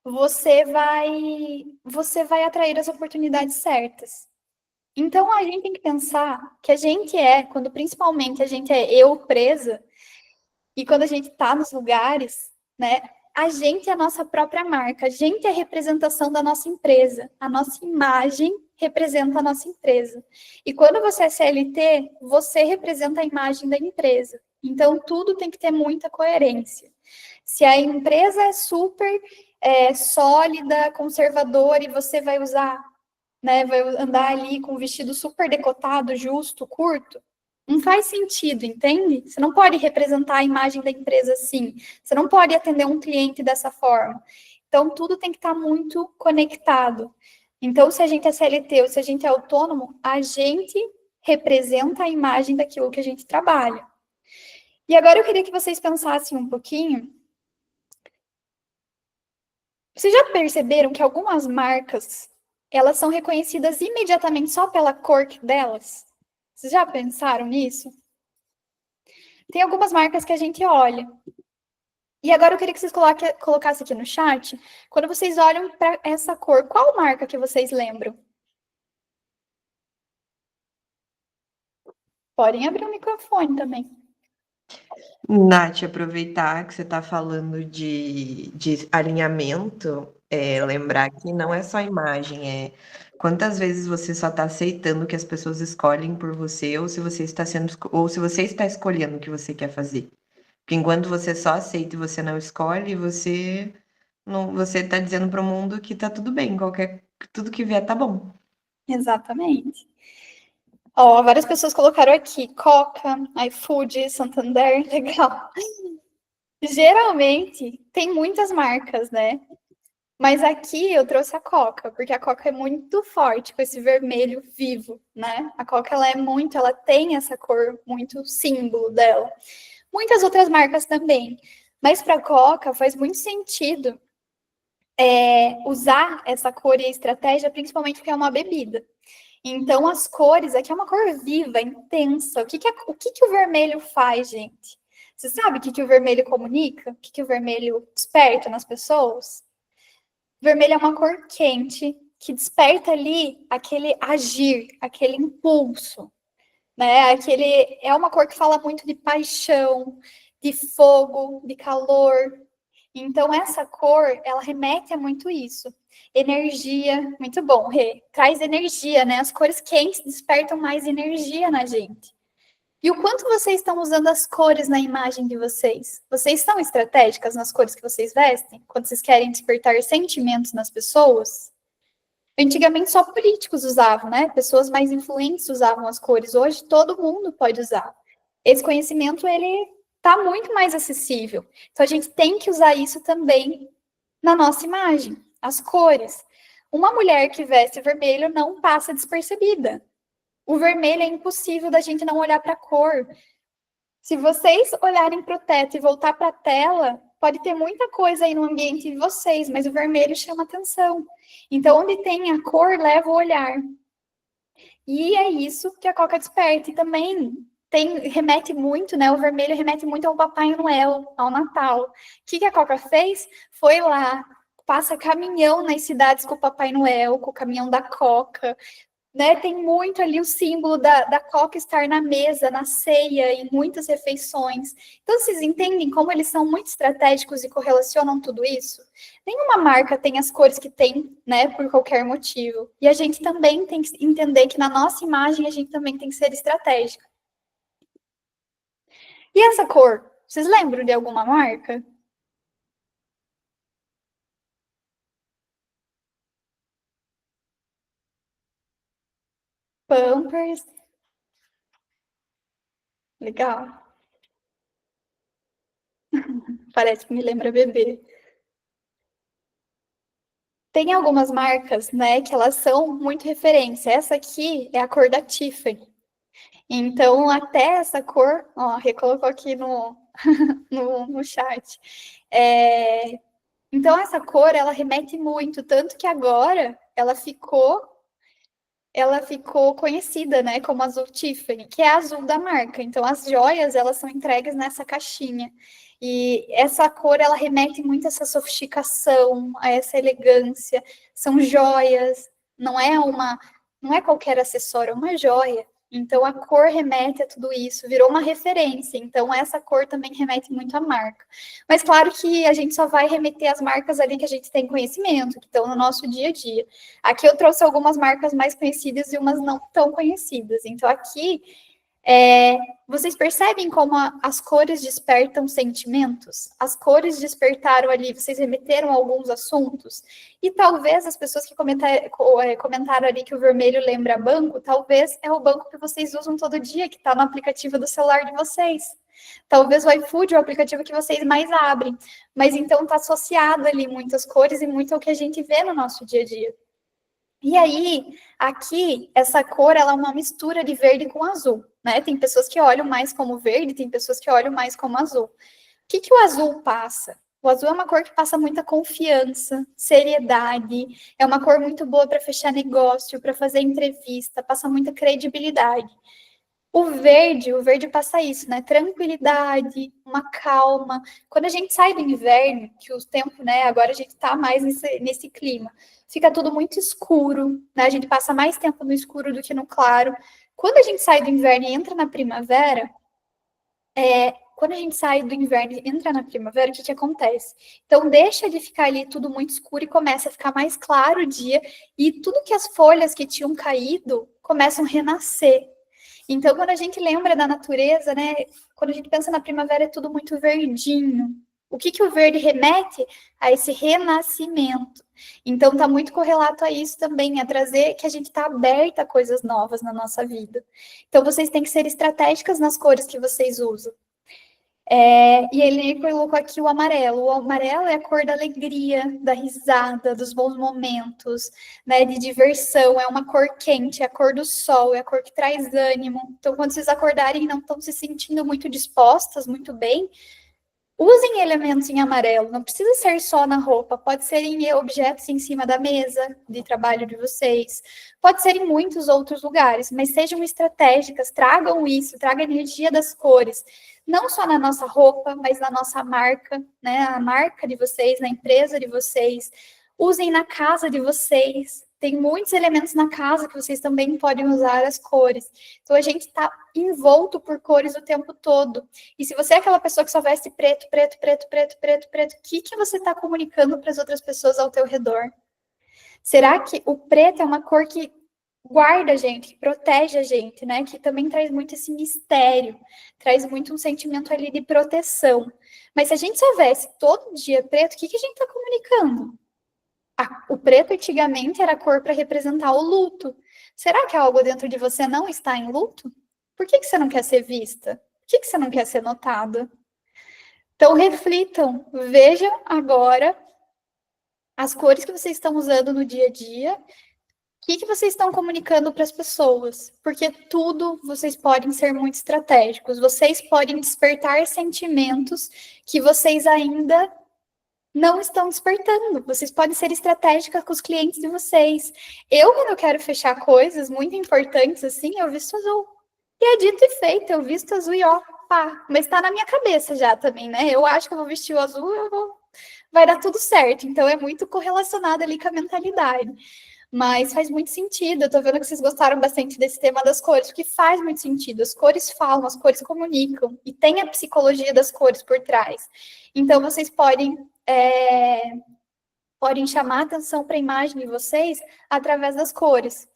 você vai atrair as oportunidades certas. Então, a gente tem que pensar que a gente quando principalmente a gente é eu presa, e quando a gente está nos lugares, né, a gente é a nossa própria marca, a gente é a representação da nossa empresa, a nossa imagem representa a nossa empresa. E quando você é CLT, você representa a imagem da empresa. Então, tudo tem que ter muita coerência. Se a empresa é super sólida, conservadora, e você vai usar, né, vai andar ali com um vestido super decotado, justo, curto, não faz sentido, entende? Você não pode representar a imagem da empresa assim. Você não pode atender um cliente dessa forma. Então, tudo tem que estar muito conectado. Então, se a gente é CLT ou se a gente é autônomo, a gente representa a imagem daquilo que a gente trabalha. E agora eu queria que vocês pensassem um pouquinho. Vocês já perceberam que algumas marcas, elas são reconhecidas imediatamente só pela cor delas? Vocês já pensaram nisso? Tem algumas marcas que a gente olha. E agora eu queria que vocês colocassem aqui no chat, quando vocês olham para essa cor, qual marca que vocês lembram? Podem abrir o microfone também. Nath, aproveitar que você está falando de alinhamento, lembrar que não é só imagem, quantas vezes você só está aceitando que as pessoas escolhem por você, ou se você está escolhendo o que você quer fazer. Porque enquanto você só aceita e você não escolhe, você está dizendo para o mundo que tá tudo bem, tudo que vier tá bom. Exatamente. Ó, várias pessoas colocaram aqui, Coca, iFood, Santander, legal. Geralmente, tem muitas marcas, né? Mas aqui eu trouxe a Coca, porque a Coca é muito forte com esse vermelho vivo, né? A Coca, ela tem essa cor muito símbolo dela. Muitas outras marcas também. Mas para a Coca faz muito sentido usar essa cor e a estratégia, principalmente porque é uma bebida. Então, as cores, aqui é uma cor viva, intensa. O que o vermelho faz, gente? Você sabe o que o vermelho comunica? O que o vermelho desperta nas pessoas? O vermelho é uma cor quente, que desperta ali aquele agir, aquele impulso, né? É uma cor que fala muito de paixão, de fogo, de calor. Então, essa cor, ela remete a muito isso. Energia, muito bom, Rê. Traz energia, né? As cores quentes despertam mais energia na gente. E o quanto vocês estão usando as cores na imagem de vocês? Vocês são estratégicas nas cores que vocês vestem? Quando vocês querem despertar sentimentos nas pessoas? Antigamente só políticos usavam, né? Pessoas mais influentes usavam as cores. Hoje todo mundo pode usar. Esse conhecimento, ele está muito mais acessível. Então a gente tem que usar isso também na nossa imagem, as cores. Uma mulher que veste vermelho não passa despercebida. O vermelho é impossível da gente não olhar para a cor. Se vocês olharem para o teto e voltar para a tela, pode ter muita coisa aí no ambiente de vocês, mas o vermelho chama atenção. Então, onde tem a cor, leva o olhar. E é isso que a Coca desperta. E também remete muito, né? O vermelho remete muito ao Papai Noel, ao Natal. O que a Coca fez? Foi lá, passa caminhão nas cidades com o Papai Noel, com o caminhão da Coca, né? Tem muito ali o símbolo da Coca estar na mesa, na ceia, em muitas refeições. Então, vocês entendem como eles são muito estratégicos e correlacionam tudo isso? Nenhuma marca tem as cores que tem, né, por qualquer motivo. E a gente também tem que entender que na nossa imagem a gente também tem que ser estratégico. E essa cor? Vocês lembram de alguma marca? Pampers. Legal. Parece que me lembra bebê. Tem algumas marcas, né, que elas são muito referência. Essa aqui é a cor da Tiffany. Então, até essa cor, ó, recolocou aqui no chat. Então, essa cor, ela remete muito, tanto que agora ela ficou conhecida, né, como azul Tiffany, que é azul da marca. Então, as joias, elas são entregues nessa caixinha. E essa cor, ela remete muito a essa sofisticação, a essa elegância. São joias, não é qualquer acessório, é uma joia. Então, a cor remete a tudo isso, virou uma referência. Então, essa cor também remete muito à marca. Mas, claro que a gente só vai remeter às marcas ali que a gente tem conhecimento, que estão no nosso dia a dia. Aqui eu trouxe algumas marcas mais conhecidas e umas não tão conhecidas. Então, aqui, vocês percebem como as cores despertam sentimentos? As cores despertaram ali, vocês remeteram a alguns assuntos? E talvez as pessoas que comentaram ali que o vermelho lembra banco, talvez é o banco que vocês usam todo dia, que está no aplicativo do celular de vocês. Talvez o iFood é o aplicativo que vocês mais abrem. Mas então está associado ali muitas cores e muito ao que a gente vê no nosso dia a dia. E aí, aqui, essa cor, ela é uma mistura de verde com azul, né? Tem pessoas que olham mais como verde, tem pessoas que olham mais como azul. O que o azul passa? O azul é uma cor que passa muita confiança, seriedade, é uma cor muito boa para fechar negócio, para fazer entrevista, passa muita credibilidade. O verde passa isso, né? Tranquilidade, uma calma. Quando a gente sai do inverno, que o tempo, né? Agora a gente tá mais nesse clima, fica tudo muito escuro, né? A gente passa mais tempo no escuro do que no claro. Quando a gente sai do inverno e entra na primavera, quando a gente sai do inverno e entra na primavera, o que acontece? Então, deixa de ficar ali tudo muito escuro e começa a ficar mais claro o dia, e tudo que as folhas que tinham caído começam a renascer. Então, quando a gente lembra da natureza, né? Quando a gente pensa na primavera, é tudo muito verdinho. O que o verde remete? A esse renascimento. Então, está muito correlato a isso também, a trazer que a gente está aberta a coisas novas na nossa vida. Então, vocês têm que ser estratégicas nas cores que vocês usam. E ele colocou aqui o amarelo. O amarelo é a cor da alegria, da risada, dos bons momentos, né, de diversão. É uma cor quente, é a cor do sol, é a cor que traz ânimo. Então, quando vocês acordarem e não estão se sentindo muito dispostas, muito bem, usem elementos em amarelo. Não precisa ser só na roupa, pode ser em objetos em cima da mesa de trabalho de vocês, pode ser em muitos outros lugares, mas sejam estratégicas, tragam isso, tragam a energia das cores, não só na nossa roupa, mas na nossa marca, né? A marca de vocês, na empresa de vocês. Usem na casa de vocês. Tem muitos elementos na casa que vocês também podem usar as cores. Então, a gente está envolto por cores o tempo todo. E se você é aquela pessoa que só veste preto, preto, preto, preto, preto, preto, o que você está comunicando para as outras pessoas ao teu redor? Será que o preto é uma cor que guarda a gente, que protege a gente, né? Que também traz muito esse mistério, traz muito um sentimento ali de proteção. Mas se a gente só veste todo dia preto, o que a gente está comunicando? O preto antigamente era a cor para representar o luto. Será que algo dentro de você não está em luto? Por que você não quer ser vista? Por que você não quer ser notada? Então, reflitam, vejam agora as cores que vocês estão usando no dia a dia que vocês estão comunicando para as pessoas? Porque tudo vocês podem ser muito estratégicos. Vocês podem despertar sentimentos que vocês ainda não estão despertando. Vocês podem ser estratégicas com os clientes de vocês. Eu, quando eu quero fechar coisas muito importantes, assim, eu visto azul. E é dito e feito, eu visto azul e ó, pá. Mas tá na minha cabeça já também, né? Eu acho que eu vou vestir o azul, vai dar tudo certo. Então é muito correlacionado ali com a mentalidade. Mas faz muito sentido. Eu tô vendo que vocês gostaram bastante desse tema das cores, porque faz muito sentido. As cores falam, as cores comunicam, e tem a psicologia das cores por trás. Então, vocês podem chamar atenção para a imagem de vocês através das cores.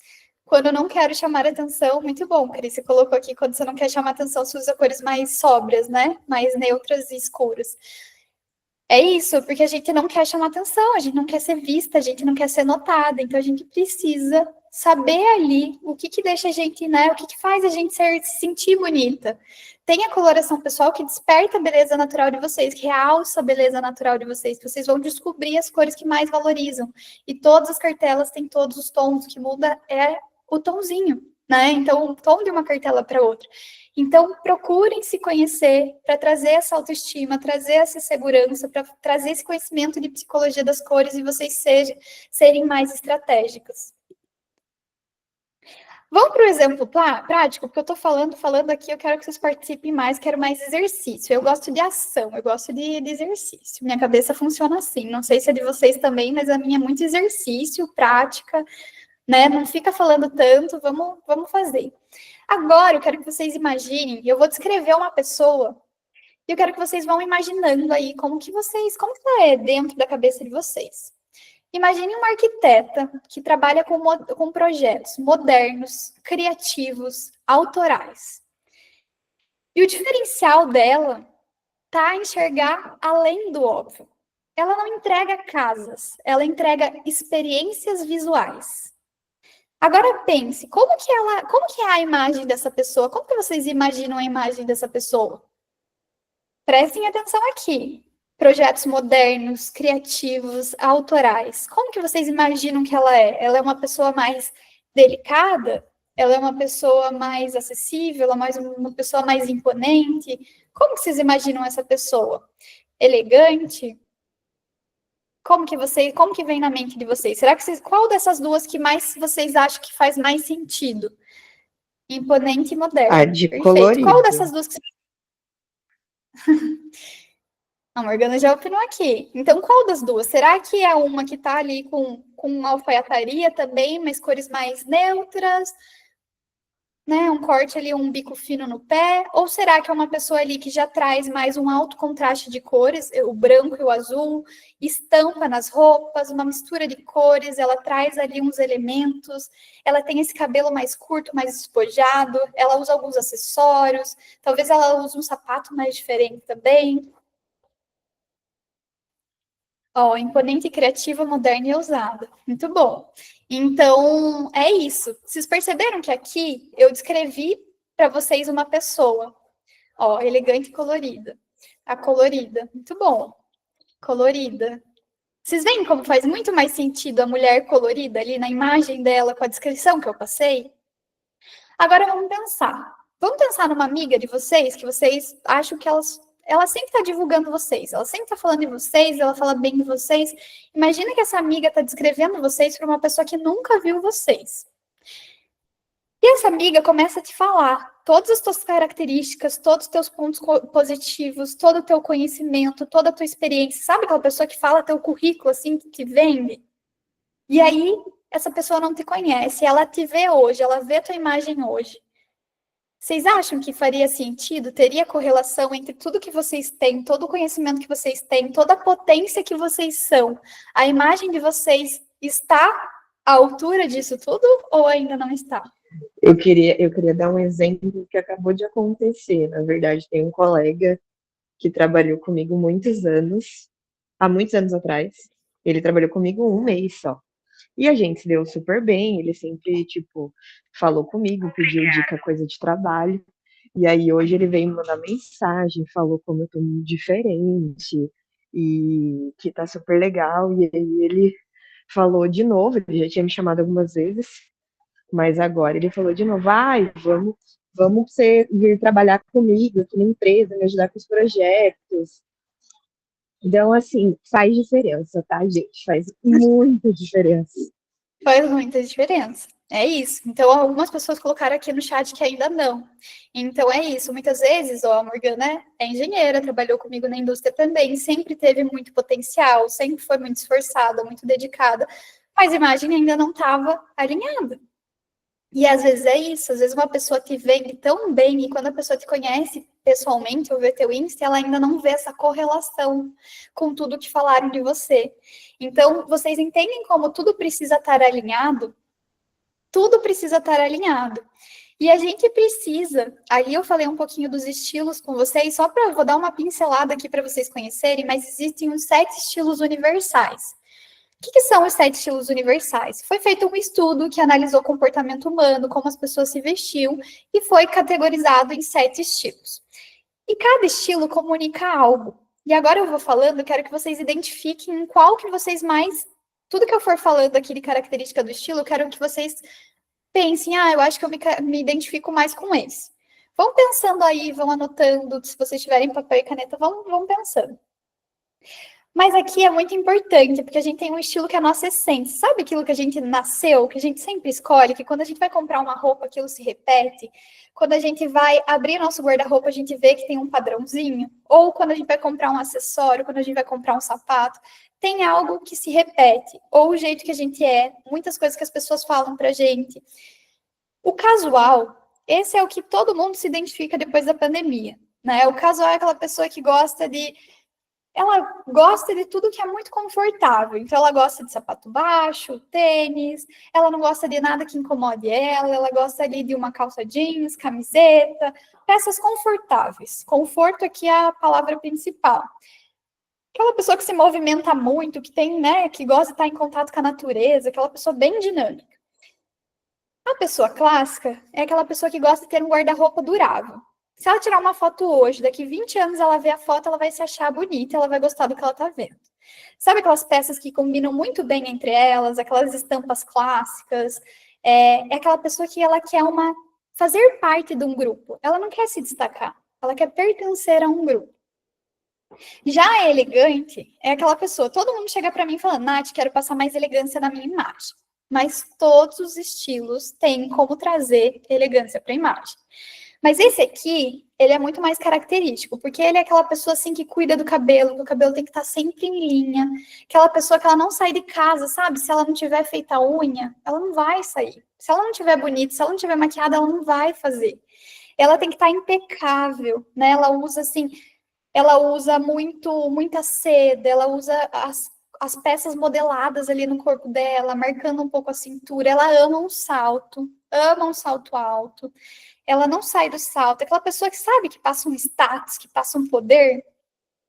Quando eu não quero chamar atenção, muito bom, Cris, você colocou aqui, quando você não quer chamar atenção, você usa cores mais sóbrias, né? Mais neutras e escuras. É isso, porque a gente não quer chamar atenção, a gente não quer ser vista, a gente não quer ser notada, então a gente precisa saber ali o que deixa a gente, né? O que faz a gente se sentir bonita. Tem a coloração pessoal que desperta a beleza natural de vocês, que realça a beleza natural de vocês, que vocês vão descobrir as cores que mais valorizam. E todas as cartelas têm todos os tons, o que muda é o tonzinho, né? Então, o tom de uma cartela para outra. Então, procurem se conhecer para trazer essa autoestima, trazer essa segurança, para trazer esse conhecimento de psicologia das cores e vocês serem mais estratégicos. Vamos para o exemplo prático, porque eu estou falando aqui, eu quero que vocês participem mais, quero mais exercício. Eu gosto de ação, eu gosto de exercício. Minha cabeça funciona assim. Não sei se é de vocês também, mas a minha é muito exercício, prática, né? Não fica falando tanto, vamos fazer. Agora, eu quero que vocês imaginem, eu vou descrever uma pessoa, e eu quero que vocês vão imaginando aí como que é dentro da cabeça de vocês. Imagine uma arquiteta que trabalha com projetos modernos, criativos, autorais. E o diferencial dela está a enxergar além do óbvio. Ela não entrega casas, ela entrega experiências visuais. Agora pense, como que é a imagem dessa pessoa? Como que vocês imaginam a imagem dessa pessoa? Prestem atenção aqui. Projetos modernos, criativos, autorais. Como que vocês imaginam que ela é? Ela é uma pessoa mais delicada? Ela é uma pessoa mais acessível? Ela é uma pessoa mais imponente? Como que vocês imaginam essa pessoa? Elegante? Como que vem na mente de vocês? Qual dessas duas que mais vocês acham que faz mais sentido? Imponente e A moderno. de Perfeito. Qual colorido. dessas duas que a Morgana já opinou aqui. Então, qual das duas? Será que é uma que está ali com alfaiataria também, mas cores mais neutras, né? Um corte ali, um bico fino no pé? Ou será que é uma pessoa ali que já traz mais um alto contraste de cores, o branco e o azul, estampa nas roupas, uma mistura de cores, ela traz ali uns elementos, ela tem esse cabelo mais curto, mais despojado, ela usa alguns acessórios, talvez ela use um sapato mais diferente também. Ó, imponente, criativa, moderna e ousada. Muito bom. Então, é isso. Vocês perceberam que aqui eu descrevi para vocês uma pessoa, ó, elegante e colorida. A colorida. Muito bom. Colorida. Vocês veem como faz muito mais sentido a mulher colorida ali na imagem dela com a descrição que eu passei? Agora vamos pensar. Vamos pensar numa amiga de vocês que vocês acham que ela sempre está divulgando vocês, ela sempre está falando de vocês, ela fala bem de vocês. Imagina que essa amiga está descrevendo vocês para uma pessoa que nunca viu vocês. E essa amiga começa a te falar todas as tuas características, todos os teus pontos positivos, todo o teu conhecimento, toda a tua experiência. Sabe aquela pessoa que fala teu currículo assim, que vende? E aí, essa pessoa não te conhece, ela te vê hoje, ela vê a tua imagem hoje. Vocês acham que faria sentido, teria correlação entre tudo que vocês têm, todo o conhecimento que vocês têm, toda a potência que vocês são? A imagem de vocês está à altura disso tudo ou ainda não está? Eu queria dar um exemplo que acabou de acontecer. Na verdade, tem um colega que trabalhou comigo há muitos anos atrás. Ele trabalhou comigo um mês só. E a gente se deu super bem, ele sempre, tipo, falou comigo, pediu dica, coisa de trabalho. E aí hoje ele veio me mandar mensagem, falou como eu tô muito diferente e que tá super legal. E aí ele falou de novo, ele já tinha me chamado algumas vezes, mas agora ele falou de novo, vamos você vir trabalhar comigo aqui na empresa, me ajudar com os projetos. Então, assim, faz diferença, tá, gente? Faz muita diferença. Faz muita diferença. É isso. Então, algumas pessoas colocaram aqui no chat que ainda não. Então, é isso. Muitas vezes, a Morgana é engenheira, trabalhou comigo na indústria também, sempre teve muito potencial, sempre foi muito esforçada, muito dedicada, mas a imagem ainda não estava alinhada. E às vezes é isso, às vezes uma pessoa te vende tão bem e quando a pessoa te conhece pessoalmente ou vê teu Insta, ela ainda não vê essa correlação com tudo que falaram de você. Então, vocês entendem como tudo precisa estar alinhado? Tudo precisa estar alinhado. E a gente precisa, ali eu falei um pouquinho dos estilos com vocês, só para, vou dar uma pincelada aqui para vocês conhecerem, mas existem uns 7 estilos universais. O que são os 7 estilos universais? Foi feito um estudo que analisou o comportamento humano, como as pessoas se vestiam, e foi categorizado em 7 estilos. E cada estilo comunica algo. E agora eu vou falando, quero que vocês identifiquem em qual que vocês mais... Tudo que eu for falando aqui de característica do estilo, eu quero que vocês pensem, eu acho que eu me identifico mais com esse. Vão pensando aí, vão anotando, se vocês tiverem papel e caneta, vão pensando. Mas aqui é muito importante, porque a gente tem um estilo que é a nossa essência. Sabe aquilo que a gente nasceu, que a gente sempre escolhe, que quando a gente vai comprar uma roupa, aquilo se repete? Quando a gente vai abrir nosso guarda-roupa, a gente vê que tem um padrãozinho? Ou quando a gente vai comprar um acessório, quando a gente vai comprar um sapato, tem algo que se repete. Ou o jeito que a gente é, muitas coisas que as pessoas falam pra gente. O casual, esse é o que todo mundo se identifica depois da pandemia, né? O casual é aquela pessoa que ela gosta de tudo que é muito confortável. Então, ela gosta de sapato baixo, tênis, ela não gosta de nada que incomode ela gosta ali de uma calça jeans, camiseta, peças confortáveis. Conforto aqui é a palavra principal. Aquela pessoa que se movimenta muito, que tem, né, que gosta de estar em contato com a natureza, aquela pessoa bem dinâmica. A pessoa clássica é aquela pessoa que gosta de ter um guarda-roupa durável. Se ela tirar uma foto hoje, daqui 20 anos ela vê a foto, ela vai se achar bonita, ela vai gostar do que ela tá vendo. Sabe aquelas peças que combinam muito bem entre elas, aquelas estampas clássicas? É aquela pessoa que ela quer fazer parte de um grupo. Ela não quer se destacar, ela quer pertencer a um grupo. Já a elegante é aquela pessoa, todo mundo chega para mim falando, Nath, quero passar mais elegância na minha imagem. Mas todos os estilos têm como trazer elegância para a imagem. Mas esse aqui, ele é muito mais característico, porque ele é aquela pessoa assim que cuida do cabelo, que o cabelo tem que estar sempre em linha, aquela pessoa que ela não sai de casa, sabe? Se ela não tiver feita a unha, ela não vai sair. Se ela não tiver bonita, se ela não tiver maquiada, ela não vai fazer. Ela tem que estar impecável, né? Ela usa muita seda, ela usa as peças modeladas ali no corpo dela, marcando um pouco a cintura. Ela ama um salto alto. Ela não sai do salto. Aquela pessoa que sabe que passa um status, que passa um poder,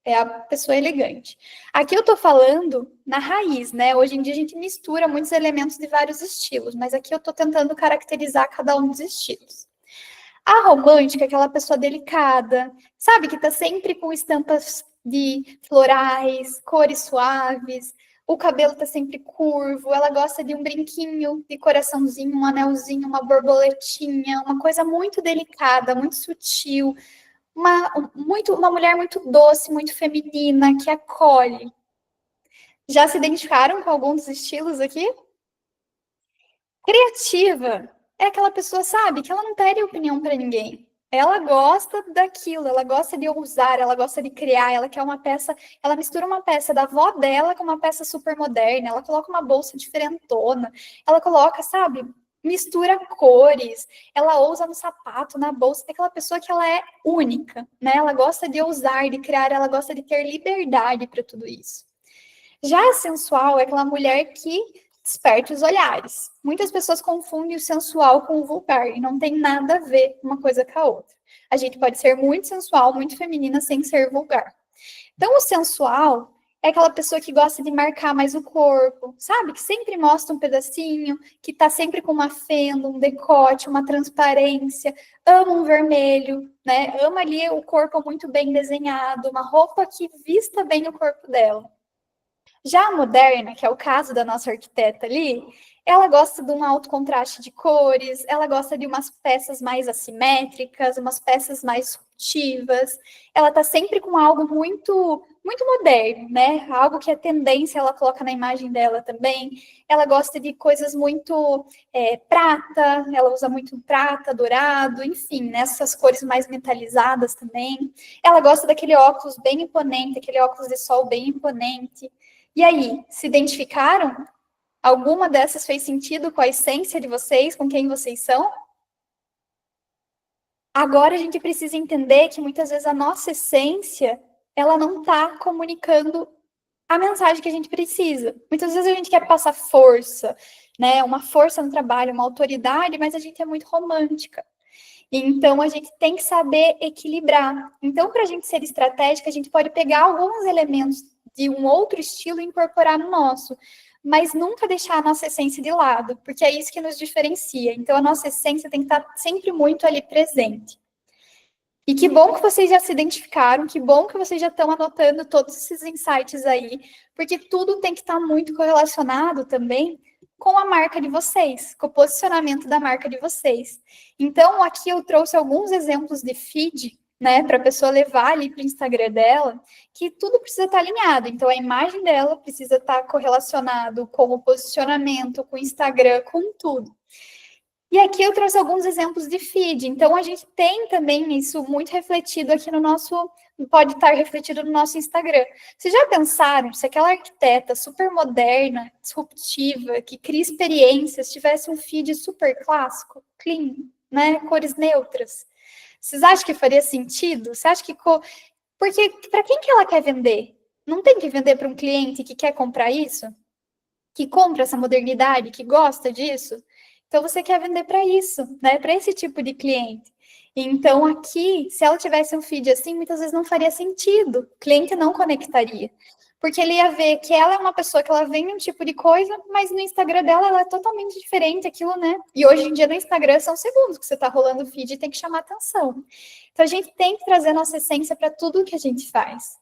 é a pessoa elegante. Aqui eu tô falando na raiz, né? Hoje em dia a gente mistura muitos elementos de vários estilos, mas aqui eu tô tentando caracterizar cada um dos estilos. A romântica é aquela pessoa delicada, sabe? Que tá sempre com estampas de florais, cores suaves, o cabelo tá sempre curvo, ela gosta de um brinquinho de coraçãozinho, um anelzinho, uma borboletinha, uma coisa muito delicada, muito sutil, uma mulher muito doce, muito feminina, que acolhe. Já se identificaram com algum dos estilos aqui? Criativa é aquela pessoa, sabe, que ela não pede opinião para ninguém. Ela gosta daquilo, ela gosta de ousar, ela gosta de criar, ela quer uma peça, ela mistura uma peça da avó dela com uma peça super moderna, ela coloca uma bolsa diferentona, ela coloca, sabe, mistura cores, ela ousa no sapato, na bolsa, é aquela pessoa que ela é única, né? Ela gosta de ousar, de criar, ela gosta de ter liberdade para tudo isso. Já a sensual é aquela mulher que desperta os olhares. Muitas pessoas confundem o sensual com o vulgar e não tem nada a ver uma coisa com a outra. A gente pode ser muito sensual, muito feminina sem ser vulgar. Então, o sensual é aquela pessoa que gosta de marcar mais o corpo, sabe? Que sempre mostra um pedacinho, que tá sempre com uma fenda, um decote, uma transparência, ama um vermelho, né? Ama ali o corpo muito bem desenhado, uma roupa que vista bem o corpo dela. Já a moderna, que é o caso da nossa arquiteta ali, ela gosta de um alto contraste de cores, ela gosta de umas peças mais assimétricas, umas peças mais sutivas. Ela está sempre com algo muito muito moderno, né? Algo que é tendência, ela coloca na imagem dela também. Ela gosta de coisas muito prata, ela usa muito prata, dourado, enfim, nessas cores mais metalizadas também. Ela gosta daquele óculos bem imponente, aquele óculos de sol bem imponente. E aí, se identificaram? Alguma dessas fez sentido com a essência de vocês, com quem vocês são? Agora a gente precisa entender que muitas vezes a nossa essência, ela não está comunicando a mensagem que a gente precisa. Muitas vezes a gente quer passar força, né? Uma força no trabalho, uma autoridade, mas a gente é muito romântica. Então a gente tem que saber equilibrar. Então, para a gente ser estratégica, a gente pode pegar alguns elementos de um outro estilo e incorporar no nosso, mas nunca deixar a nossa essência de lado, porque é isso que nos diferencia. Então, a nossa essência tem que estar sempre muito ali presente. E que bom que vocês já se identificaram, que bom que vocês já estão anotando todos esses insights aí, porque tudo tem que estar muito correlacionado também com a marca de vocês, com o posicionamento da marca de vocês. Então, aqui eu trouxe alguns exemplos de feed, né, para a pessoa levar ali para o Instagram dela, que tudo precisa estar alinhado. Então, a imagem dela precisa estar correlacionado com o posicionamento, com o Instagram, com tudo. E aqui eu trouxe alguns exemplos de feed. Então, a gente tem também isso muito refletido aqui no nosso... Pode estar refletido no nosso Instagram. Vocês já pensaram se aquela arquiteta super moderna, disruptiva, que cria experiências, tivesse um feed super clássico, clean, né? Cores neutras? Vocês acham que faria sentido? Você acha que... Porque para quem que ela quer vender? Não tem que vender para um cliente que quer comprar isso? Que compra essa modernidade, que gosta disso? Então, você quer vender para isso, né? Para esse tipo de cliente. Então, aqui, se ela tivesse um feed assim, muitas vezes não faria sentido. O cliente não conectaria. Porque ele ia ver que ela é uma pessoa que ela vende um tipo de coisa, mas no Instagram dela ela é totalmente diferente, aquilo, né? E hoje em dia no Instagram são segundos que você está rolando o feed e tem que chamar atenção. Então, a gente tem que trazer a nossa essência para tudo que a gente faz.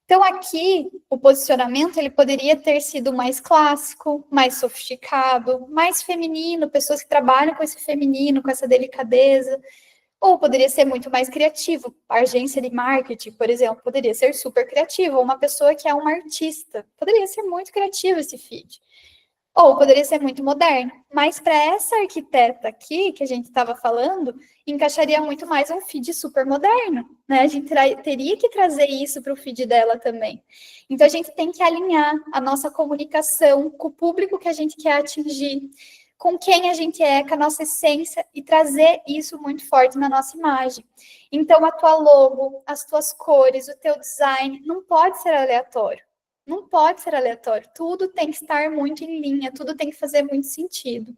Então, aqui, o posicionamento, ele poderia ter sido mais clássico, mais sofisticado, mais feminino, pessoas que trabalham com esse feminino, com essa delicadeza, ou poderia ser muito mais criativo. A agência de marketing, por exemplo, poderia ser super criativa, ou uma pessoa que é uma artista, poderia ser muito criativo esse feed. Ou poderia ser muito moderno, mas para essa arquiteta aqui, que a gente estava falando, encaixaria muito mais um feed super moderno, né? A gente teria que trazer isso para o feed dela também. Então, a gente tem que alinhar a nossa comunicação com o público que a gente quer atingir, com quem a gente é, com a nossa essência, e trazer isso muito forte na nossa imagem. Então, a tua logo, as tuas cores, o teu design, não pode ser aleatório. Não pode ser aleatório. Tudo tem que estar muito em linha, tudo tem que fazer muito sentido.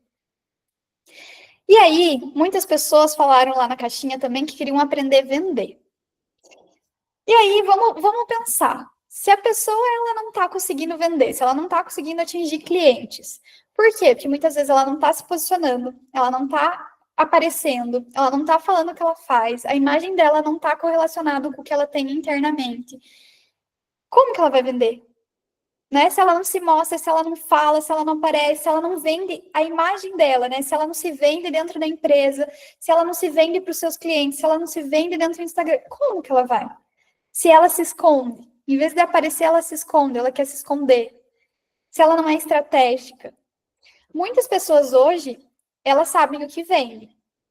E aí, muitas pessoas falaram lá na caixinha também que queriam aprender a vender. E aí, vamos pensar. Se a pessoa ela não está conseguindo vender, se ela não está conseguindo atingir clientes, por quê? Porque muitas vezes ela não está se posicionando, ela não está aparecendo, ela não está falando o que ela faz, a imagem dela não está correlacionada com o que ela tem internamente. Como que ela vai vender? Né? Se ela não se mostra, se ela não fala, se ela não aparece, se ela não vende a imagem dela, né? Se ela não se vende dentro da empresa, se ela não se vende para os seus clientes, se ela não se vende dentro do Instagram, como que ela vai? Se ela se esconde, em vez de aparecer, ela se esconde, ela quer se esconder. Se ela não é estratégica. Muitas pessoas hoje, elas sabem o que vende,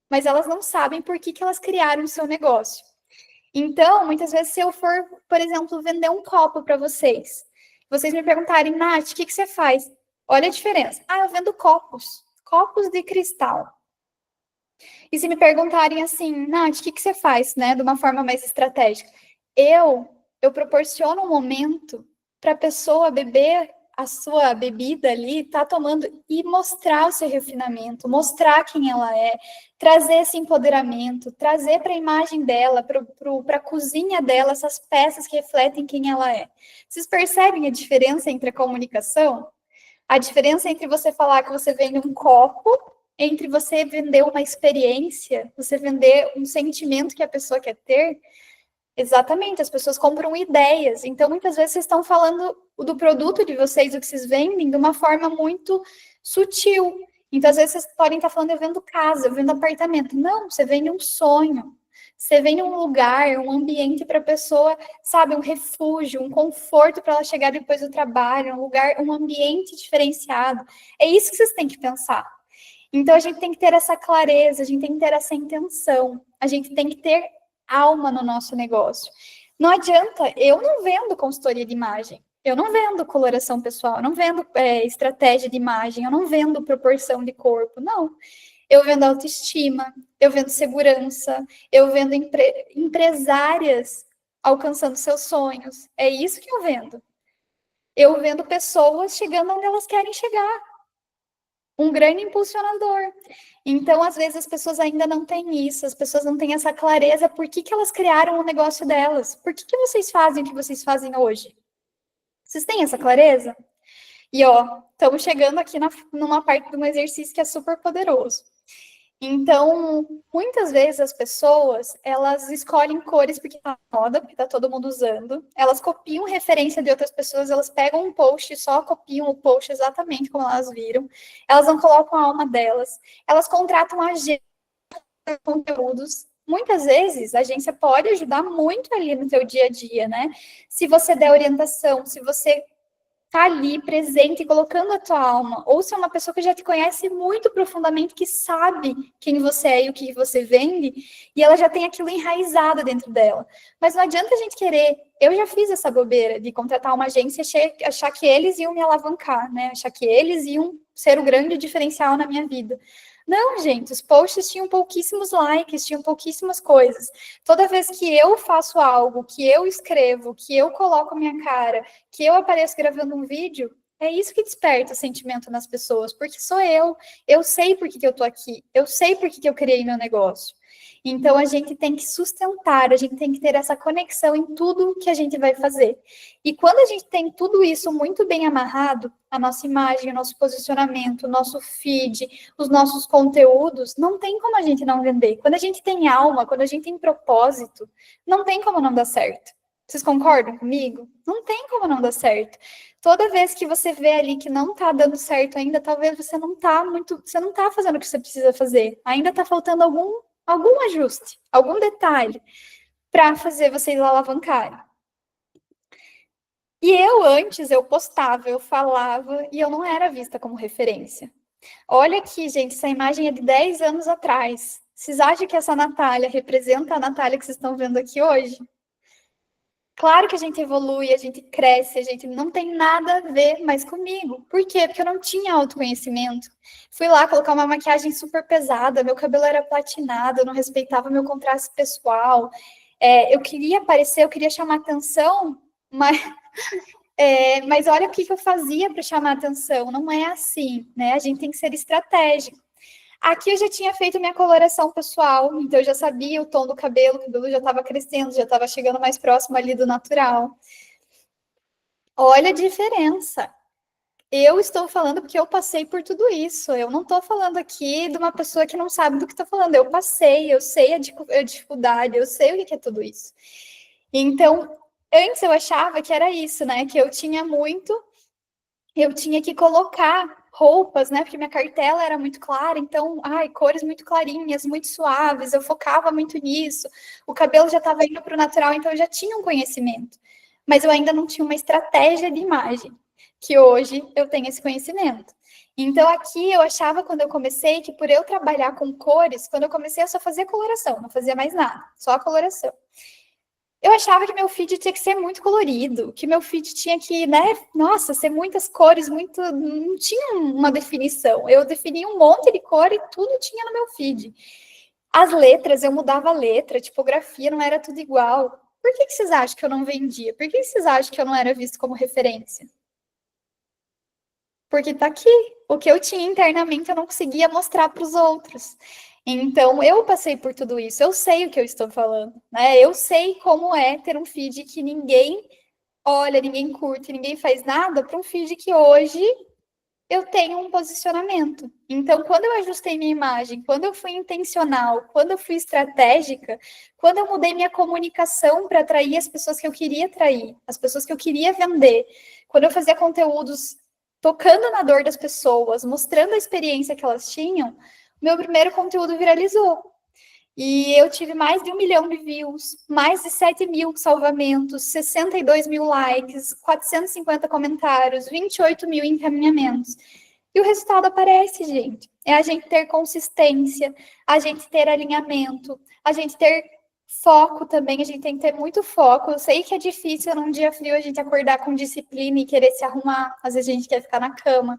mas elas não sabem por que elas criaram o seu negócio. Então, muitas vezes, se eu for, por exemplo, vender um copo para vocês me perguntarem, Nath, o que você faz? Olha a diferença. Ah, eu vendo copos de cristal. E se me perguntarem assim, Nath, o que você faz, né, de uma forma mais estratégica? Eu proporciono um momento para a pessoa beber a sua bebida ali, tá tomando e mostrar o seu refinamento, mostrar quem ela é, trazer esse empoderamento, trazer para a imagem dela, para a cozinha dela, essas peças que refletem quem ela é. Vocês percebem a diferença entre a comunicação? A diferença entre você falar que você vende um copo, entre você vender uma experiência, você vender um sentimento que a pessoa quer ter. Exatamente, as pessoas compram ideias. Então, muitas vezes, vocês estão falando do produto de vocês, o que vocês vendem, de uma forma muito sutil. Então, às vezes, vocês podem estar falando, eu vendo casa, eu vendo apartamento. Não, você vende um sonho. Você vende um lugar, um ambiente para a pessoa, sabe, um refúgio, um conforto para ela chegar depois do trabalho, um lugar, um ambiente diferenciado. É isso que vocês têm que pensar. Então, a gente tem que ter essa clareza, a gente tem que ter essa intenção, a gente tem que ter alma no nosso negócio. Não adianta, eu não vendo consultoria de imagem, eu não vendo coloração pessoal, eu não vendo estratégia de imagem, eu não vendo proporção de corpo, não. Eu vendo autoestima, eu vendo segurança, eu vendo empresárias alcançando seus sonhos. É isso que eu vendo. Eu vendo pessoas chegando onde elas querem chegar. Um grande impulsionador. Então, às vezes, as pessoas ainda não têm isso, as pessoas não têm essa clareza por que elas criaram o negócio delas. Por que vocês fazem o que vocês fazem hoje? Vocês têm essa clareza? E, ó, estamos chegando aqui numa parte de um exercício que é super poderoso. Então, muitas vezes as pessoas, elas escolhem cores porque tá na moda, porque tá todo mundo usando. Elas copiam referência de outras pessoas, elas pegam um post e só copiam o post exatamente como elas viram. Elas não colocam a alma delas. Elas contratam agências de conteúdos. Muitas vezes, a agência pode ajudar muito ali no teu dia a dia, né? Se você der orientação, se você tá ali presente, colocando a tua alma, ou se é uma pessoa que já te conhece muito profundamente, que sabe quem você é e o que você vende, e ela já tem aquilo enraizado dentro dela. Mas não adianta a gente querer, eu já fiz essa bobeira de contratar uma agência e achar que eles iam me alavancar, né? Achar que eles iam ser o grande diferencial na minha vida. Não, gente, os posts tinham pouquíssimos likes, tinham pouquíssimas coisas. Toda vez que eu faço algo, que eu escrevo, que eu coloco a minha cara, que eu apareço gravando um vídeo, é isso que desperta o sentimento nas pessoas, porque sou eu sei por que eu tô aqui, eu sei por que eu criei meu negócio. Então, a gente tem que sustentar, a gente tem que ter essa conexão em tudo que a gente vai fazer. E quando a gente tem tudo isso muito bem amarrado, a nossa imagem, o nosso posicionamento, o nosso feed, os nossos conteúdos, não tem como a gente não vender. Quando a gente tem alma, quando a gente tem propósito, não tem como não dar certo. Vocês concordam comigo? Não tem como não dar certo. Toda vez que você vê ali que não tá dando certo ainda, talvez você não tá fazendo o que você precisa fazer. Ainda tá faltando algum ajuste, algum detalhe para fazer vocês alavancarem. E antes, eu postava, eu falava, e eu não era vista como referência. Olha aqui, gente, essa imagem é de 10 anos atrás. Vocês acham que essa Natália representa a Natália que vocês estão vendo aqui hoje? Claro que a gente evolui, a gente cresce, a gente não tem nada a ver mais comigo. Por quê? Porque eu não tinha autoconhecimento. Fui lá colocar uma maquiagem super pesada, meu cabelo era platinado, eu não respeitava meu contraste pessoal. Eu queria aparecer, eu queria chamar atenção, mas olha o que eu fazia para chamar atenção. Não é assim, né? A gente tem que ser estratégico. Aqui eu já tinha feito minha coloração pessoal, então eu já sabia o tom do cabelo, o cabelo já estava crescendo, já estava chegando mais próximo ali do natural. Olha a diferença. Eu estou falando porque eu passei por tudo isso. Eu não estou falando aqui de uma pessoa que não sabe do que está falando. Eu passei, eu sei a dificuldade, eu sei o que é tudo isso. Então, antes eu achava que era isso, né? Que eu tinha que colocar roupas, né? Porque minha cartela era muito clara, então, cores muito clarinhas, muito suaves, eu focava muito nisso. O cabelo já estava indo para o natural, então eu já tinha um conhecimento. Mas eu ainda não tinha uma estratégia de imagem, que hoje eu tenho esse conhecimento. Então, aqui eu achava, quando eu comecei, que por eu trabalhar com cores, quando eu comecei, eu só fazia coloração, não fazia mais nada, só a coloração. Eu achava que meu feed tinha que ser muito colorido, que meu feed tinha que, né, nossa, ser muitas cores, não tinha uma definição. Eu definia um monte de cor e tudo tinha no meu feed. As letras, eu mudava a letra, a tipografia, não era tudo igual. Por que vocês acham que eu não vendia? Por que vocês acham que eu não era visto como referência? Porque tá aqui. O que eu tinha internamente eu não conseguia mostrar para os outros. Então, eu passei por tudo isso, eu sei o que eu estou falando, né? Eu sei como é ter um feed que ninguém olha, ninguém curte, ninguém faz nada, para um feed que hoje eu tenho um posicionamento. Então, quando eu ajustei minha imagem, quando eu fui intencional, quando eu fui estratégica, quando eu mudei minha comunicação para atrair as pessoas que eu queria atrair, as pessoas que eu queria vender, quando eu fazia conteúdos tocando na dor das pessoas, mostrando a experiência que elas tinham, meu primeiro conteúdo viralizou. E eu tive mais de 1 milhão de views, mais de 7 mil salvamentos, 62 mil likes, 450 comentários, 28 mil encaminhamentos. E o resultado aparece, gente. É a gente ter consistência, a gente ter alinhamento, a gente ter foco também, a gente tem que ter muito foco. Eu sei que é difícil num dia frio a gente acordar com disciplina e querer se arrumar, às vezes a gente quer ficar na cama.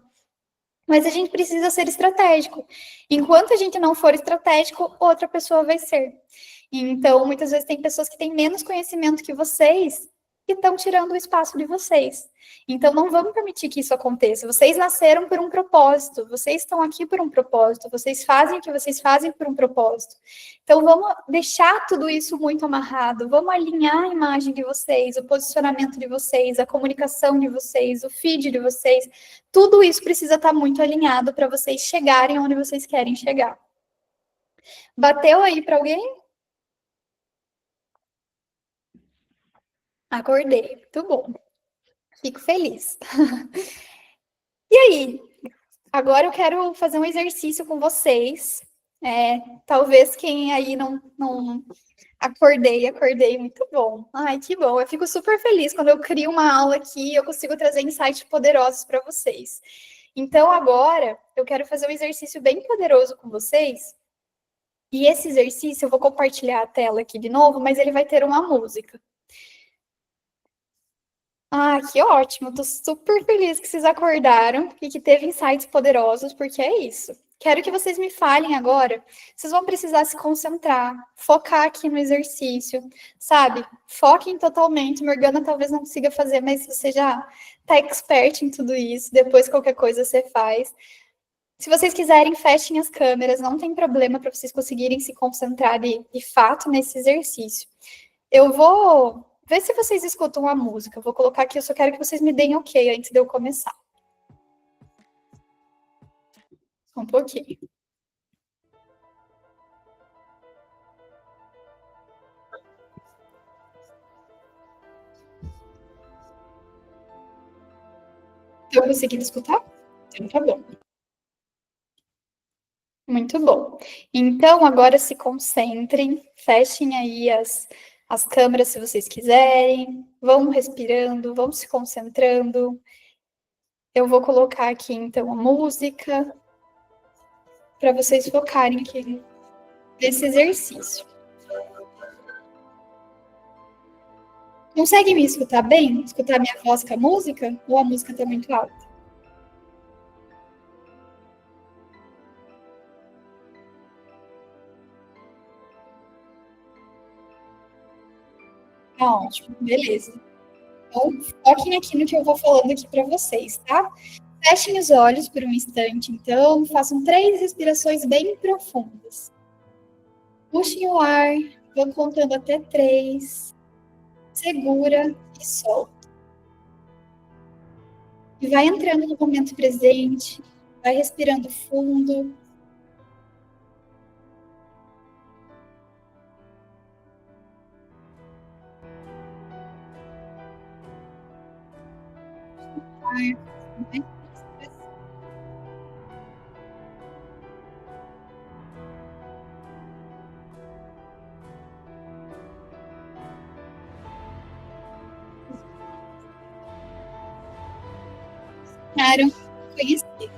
Mas a gente precisa ser estratégico. Enquanto a gente não for estratégico, outra pessoa vai ser. Então, muitas vezes tem pessoas que têm menos conhecimento que vocês e estão tirando o espaço de vocês. Então, não vamos permitir que isso aconteça. Vocês nasceram por um propósito, vocês estão aqui por um propósito, vocês fazem o que vocês fazem por um propósito. Então, vamos deixar tudo isso muito amarrado, vamos alinhar a imagem de vocês, o posicionamento de vocês, a comunicação de vocês, o feed de vocês. Tudo isso precisa estar muito alinhado para vocês chegarem onde vocês querem chegar. Bateu aí para alguém? Acordei. Muito bom. Fico feliz. E aí? Agora eu quero fazer um exercício com vocês. Talvez quem aí não acordei, muito bom. Ai, que bom. Eu fico super feliz quando eu crio uma aula aqui e eu consigo trazer insights poderosos para vocês. Então, agora, eu quero fazer um exercício bem poderoso com vocês. E esse exercício, eu vou compartilhar a tela aqui de novo, mas ele vai ter uma música. Ah, que ótimo! Tô super feliz que vocês acordaram e que teve insights poderosos, porque é isso. Quero que vocês me falem agora. Vocês vão precisar se concentrar, focar aqui no exercício, sabe? Foquem totalmente. Morgana talvez não consiga fazer, mas você já tá expert em tudo isso. Depois qualquer coisa você faz. Se vocês quiserem, fechem as câmeras, não tem problema para vocês conseguirem se concentrar de fato nesse exercício. Eu vou ver se vocês escutam a música. Eu vou colocar aqui, eu só quero que vocês me deem ok antes de eu começar. Um pouquinho. Estão conseguindo escutar? Então tá bom. Muito bom. Então, agora se concentrem, fechem aí as câmeras se vocês quiserem, vão respirando, vão se concentrando. Eu vou colocar aqui, então, a música para vocês focarem aqui nesse exercício. Consegue me escutar bem? Escutar minha voz com a música? Ou a música está muito alta? Tá ótimo, beleza. Então, foquem aqui no que eu vou falando aqui para vocês, tá? Fechem os olhos por um instante, então, façam 3 respirações bem profundas. Puxem o ar, vão contando até 3, segura e solta. E vai entrando no momento presente, vai respirando fundo. Quero conhecer.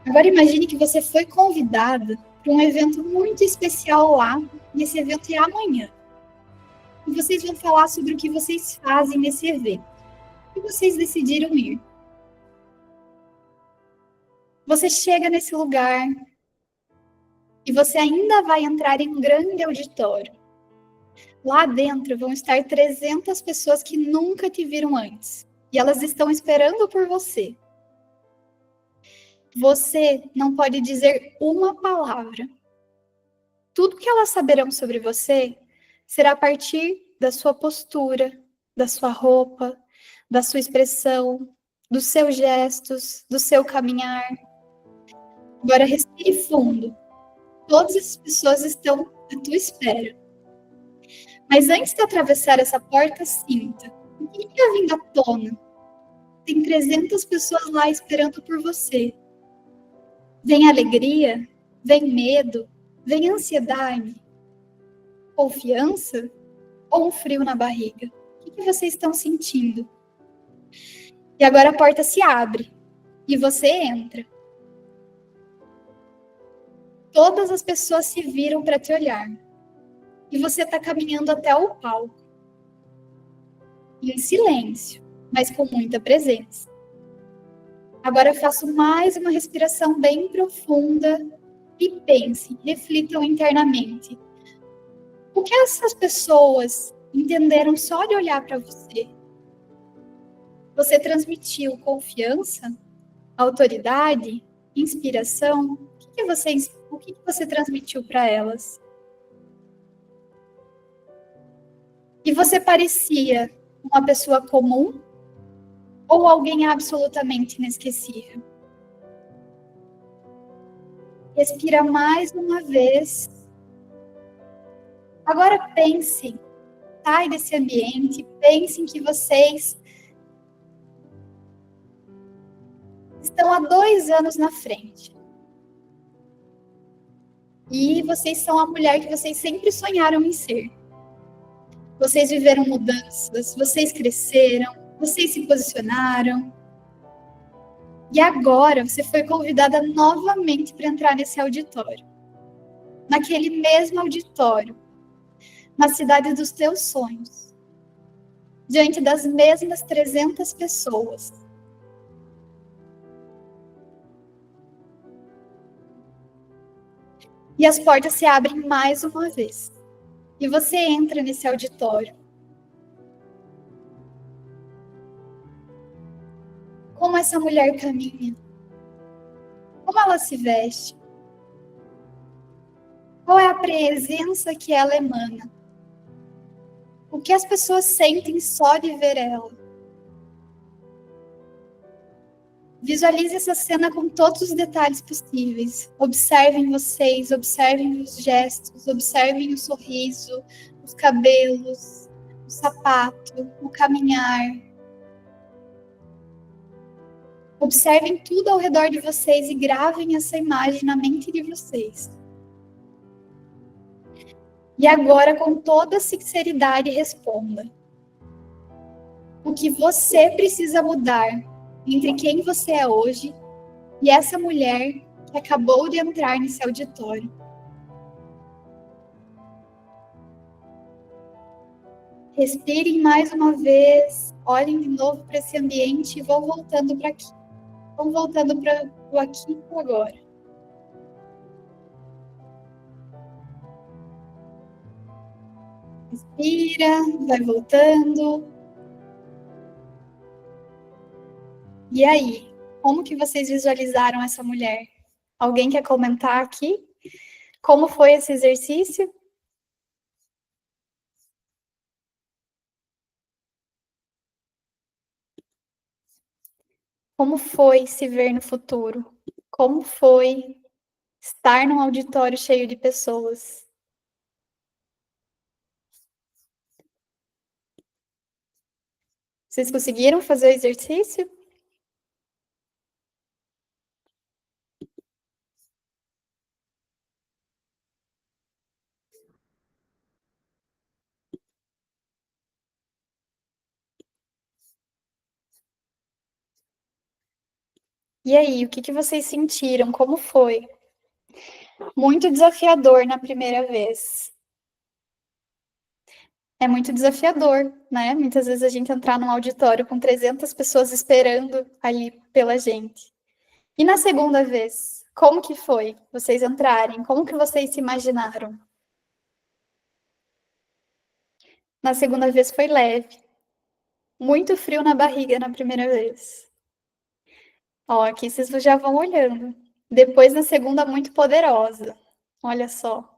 Agora imagine que você foi convidada para um evento muito especial lá, e esse evento é amanhã. E vocês vão falar sobre o que vocês fazem nesse evento. E vocês decidiram ir. Você chega nesse lugar e você ainda vai entrar em um grande auditório. Lá dentro vão estar 300 pessoas que nunca te viram antes. E elas estão esperando por você. Você não pode dizer uma palavra. Tudo que elas saberão sobre você será a partir da sua postura, da sua roupa, da sua expressão, dos seus gestos, do seu caminhar. Agora respire fundo. Todas as pessoas estão à tua espera. Mas antes de atravessar essa porta, sinta. O que está vindo à tona? Tem 300 pessoas lá esperando por você. Vem alegria? Vem medo? Vem ansiedade? Confiança? Ou um frio na barriga? O que vocês estão sentindo? E agora a porta se abre e você entra. Todas as pessoas se viram para te olhar. E você está caminhando até o palco. Em silêncio, mas com muita presença. Agora faço mais uma respiração bem profunda e pense, reflitam internamente. O que essas pessoas entenderam só de olhar para você? Você transmitiu confiança, autoridade, inspiração? O que você transmitiu para elas? E você parecia uma pessoa comum ou alguém absolutamente inesquecível? Respira mais uma vez. Agora pense, sai desse ambiente, pense em que vocês estão há 2 anos na frente. E vocês são a mulher que vocês sempre sonharam em ser. Vocês viveram mudanças, vocês cresceram, vocês se posicionaram. E agora você foi convidada novamente para entrar nesse auditório. Naquele mesmo auditório, na cidade dos teus sonhos. Diante das mesmas 300 pessoas. E as portas se abrem mais uma vez. E você entra nesse auditório. Como essa mulher caminha? Como ela se veste? Qual é a presença que ela emana? O que as pessoas sentem só de ver ela? Visualize essa cena com todos os detalhes possíveis. Observem vocês, observem os gestos, observem o sorriso, os cabelos, o sapato, o caminhar. Observem tudo ao redor de vocês e gravem essa imagem na mente de vocês. E agora, com toda sinceridade, responda. O que você precisa mudar entre quem você é hoje e essa mulher que acabou de entrar nesse auditório? Respirem mais uma vez, olhem de novo para esse ambiente e vão voltando para aqui. Vão voltando para o aqui e o agora. Respira, vai voltando. E aí, como que vocês visualizaram essa mulher? Alguém quer comentar aqui? Como foi esse exercício? Como foi se ver no futuro? Como foi estar num auditório cheio de pessoas? Vocês conseguiram fazer o exercício? E aí, o que vocês sentiram? Como foi? Muito desafiador na primeira vez. É muito desafiador, né? Muitas vezes a gente entrar num auditório com 300 pessoas esperando ali pela gente. E na segunda vez, como que foi vocês entrarem? Como que vocês se imaginaram? Na segunda vez foi leve. Muito frio na barriga na primeira vez. Ó, aqui vocês já vão olhando. Depois, na segunda, muito poderosa. Olha só.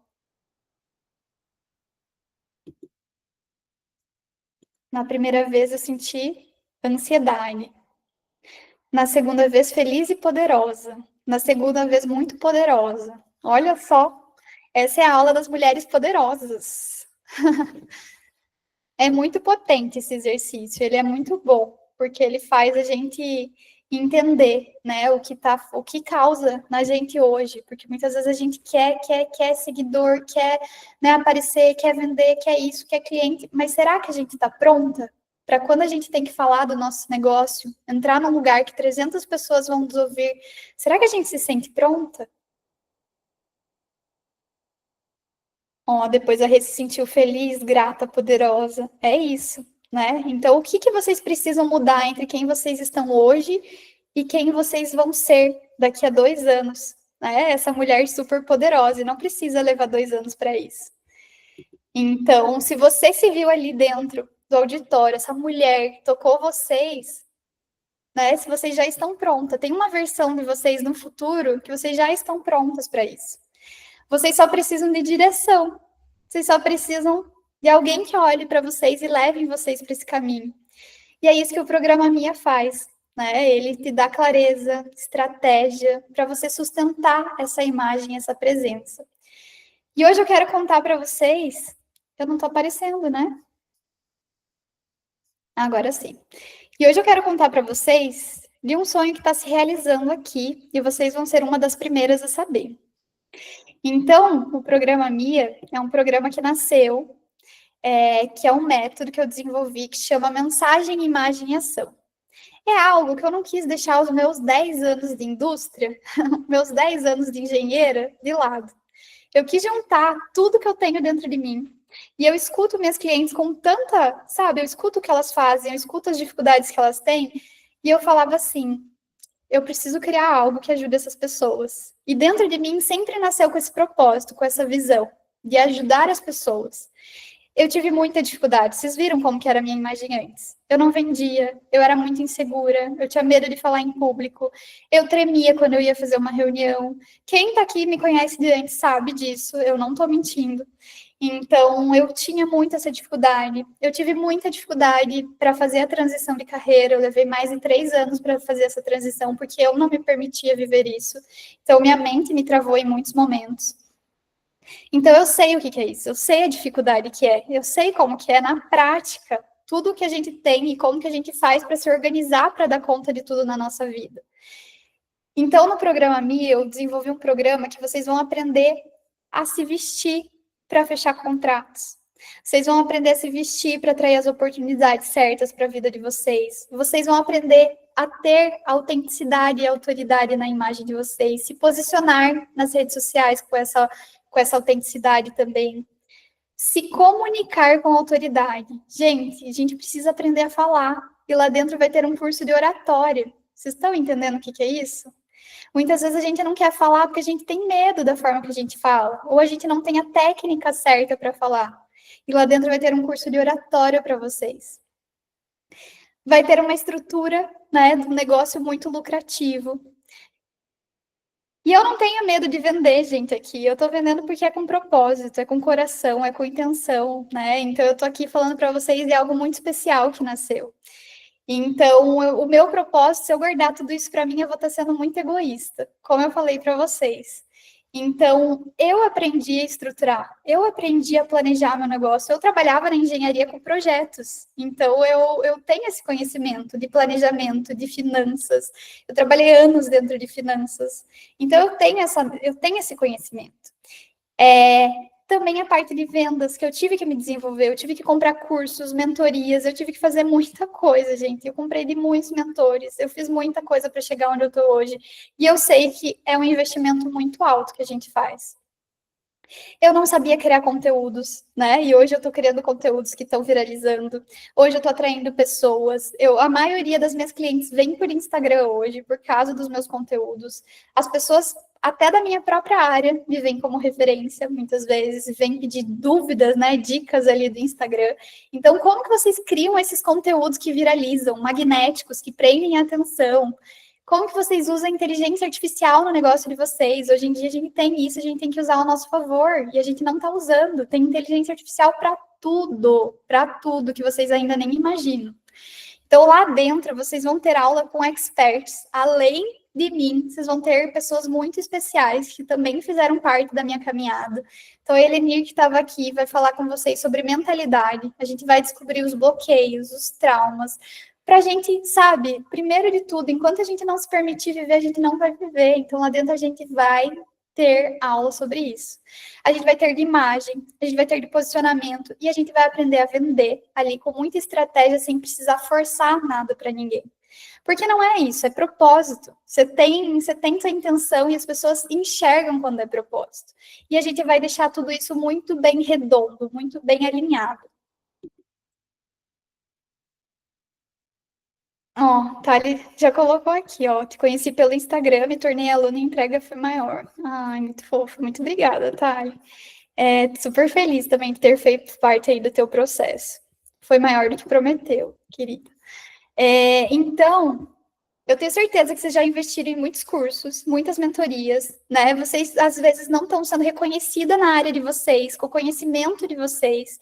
Na primeira vez, eu senti ansiedade. Na segunda vez, feliz e poderosa. Na segunda vez, muito poderosa. Olha só. Essa é a aula das mulheres poderosas. É muito potente esse exercício, ele é muito bom, porque ele faz a gente entender, né, o que causa na gente hoje, porque muitas vezes a gente quer seguidor, quer, né, aparecer, quer vender, quer isso, quer cliente, mas será que a gente está pronta para quando a gente tem que falar do nosso negócio, entrar num lugar que 300 pessoas vão nos ouvir, será que a gente se sente pronta? Ó, depois a Rê se sentiu feliz, grata, poderosa. É isso, né? Então, o que que vocês precisam mudar entre quem vocês estão hoje e quem vocês vão ser daqui a 2 anos? Né? Essa mulher super poderosa, e não precisa levar 2 anos para isso. Então, se você se viu ali dentro do auditório, essa mulher tocou vocês, né? Se vocês já estão prontas, tem uma versão de vocês no futuro que vocês já estão prontas para isso. Vocês só precisam de direção. Vocês só precisam de alguém que olhe para vocês e leve vocês para esse caminho. E é isso que o programa Minha faz, né? Ele te dá clareza, estratégia para você sustentar essa imagem, essa presença. E hoje eu quero contar para vocês, eu não estou aparecendo, né? Agora sim. E hoje eu quero contar para vocês de um sonho que está se realizando aqui e vocês vão ser uma das primeiras a saber. Então, o programa Mia é um programa que nasceu, que é um método que eu desenvolvi que chama Mensagem, Imagem e Ação. É algo que eu não quis deixar os meus 10 anos de indústria, meus 10 anos de engenheira, de lado. Eu quis juntar tudo que eu tenho dentro de mim. E eu escuto minhas clientes com tanta, sabe, eu escuto o que elas fazem, eu escuto as dificuldades que elas têm, e eu falava assim, eu preciso criar algo que ajude essas pessoas. E dentro de mim sempre nasceu com esse propósito, com essa visão de ajudar as pessoas. Eu tive muita dificuldade. Vocês viram como que era a minha imagem antes? Eu não vendia, eu era muito insegura, eu tinha medo de falar em público, eu tremia quando eu ia fazer uma reunião. Quem tá aqui me conhece de antes sabe disso, eu não tô mentindo. Então, eu tinha muito essa dificuldade. Eu tive muita dificuldade para fazer a transição de carreira. Eu levei mais de 3 anos para fazer essa transição, porque eu não me permitia viver isso. Então, minha mente me travou em muitos momentos. Então, eu sei o que é isso. Eu sei a dificuldade que é. Eu sei como que é na prática tudo o que a gente tem e como que a gente faz para se organizar para dar conta de tudo na nossa vida. Então, no programa Mi, eu desenvolvi um programa que vocês vão aprender a se vestir para fechar contratos. Vocês vão aprender a se vestir para atrair as oportunidades certas para a vida de vocês. Vocês vão aprender a ter autenticidade e autoridade na imagem de vocês, se posicionar nas redes sociais com essa autenticidade também. Se comunicar com autoridade. Gente, a gente precisa aprender a falar. E lá dentro vai ter um curso de oratória. Vocês estão entendendo o que é isso? Muitas vezes a gente não quer falar porque a gente tem medo da forma que a gente fala, ou a gente não tem a técnica certa para falar. E lá dentro vai ter um curso de oratória para vocês. Vai ter uma estrutura, né, de um negócio muito lucrativo. E eu não tenho medo de vender, gente, aqui. Eu tô vendendo porque é com propósito, é com coração, é com intenção, né? Então eu tô aqui falando para vocês de algo muito especial que nasceu. Então, o meu propósito, se eu guardar tudo isso para mim, eu vou estar sendo muito egoísta, como eu falei para vocês. Então, eu aprendi a estruturar, eu aprendi a planejar meu negócio. Eu trabalhava na engenharia com projetos, então eu tenho esse conhecimento de planejamento, de finanças. Eu trabalhei anos dentro de finanças, então eu tenho esse conhecimento. Também a parte de vendas, que eu tive que me desenvolver, eu tive que comprar cursos, mentorias, eu tive que fazer muita coisa, gente. Eu comprei de muitos mentores, eu fiz muita coisa para chegar onde eu estou hoje. E eu sei que é um investimento muito alto que a gente faz. Eu não sabia criar conteúdos, né? E hoje eu estou criando conteúdos que estão viralizando. Hoje eu estou atraindo pessoas. A maioria das minhas clientes vem por Instagram hoje, por causa dos meus conteúdos. As pessoas, até da minha própria área, me veem como referência, muitas vezes, vêm pedir dúvidas, né? Dicas ali do Instagram. Então, como que vocês criam esses conteúdos que viralizam, magnéticos, que prendem a atenção? Como que vocês usam a inteligência artificial no negócio de vocês? Hoje em dia a gente tem isso, a gente tem que usar ao nosso favor, e a gente não está usando. Tem inteligência artificial para tudo que vocês ainda nem imaginam. Então, lá dentro, vocês vão ter aula com experts, além de mim, vocês vão ter pessoas muito especiais que também fizeram parte da minha caminhada. Então, a Elenir, que estava aqui, vai falar com vocês sobre mentalidade. A gente vai descobrir os bloqueios, os traumas, para a gente, sabe, primeiro de tudo, enquanto a gente não se permitir viver, a gente não vai viver. Então, lá dentro, a gente vai ter aula sobre isso. A gente vai ter de imagem, a gente vai ter de posicionamento e a gente vai aprender a vender ali com muita estratégia, sem precisar forçar nada para ninguém. Porque não é isso, é propósito. Você tem sua intenção e as pessoas enxergam quando é propósito. E a gente vai deixar tudo isso muito bem redondo, muito bem alinhado. Ó, Thali já colocou aqui, ó. Te conheci pelo Instagram, me tornei aluna e a entrega foi maior. Ai, muito fofo, muito obrigada, Thali. Super feliz também de ter feito parte aí do teu processo. Foi maior do que prometeu, querida. Então, eu tenho certeza que vocês já investiram em muitos cursos, muitas mentorias, né? Vocês, às vezes, não estão sendo reconhecida na área de vocês, com o conhecimento de vocês.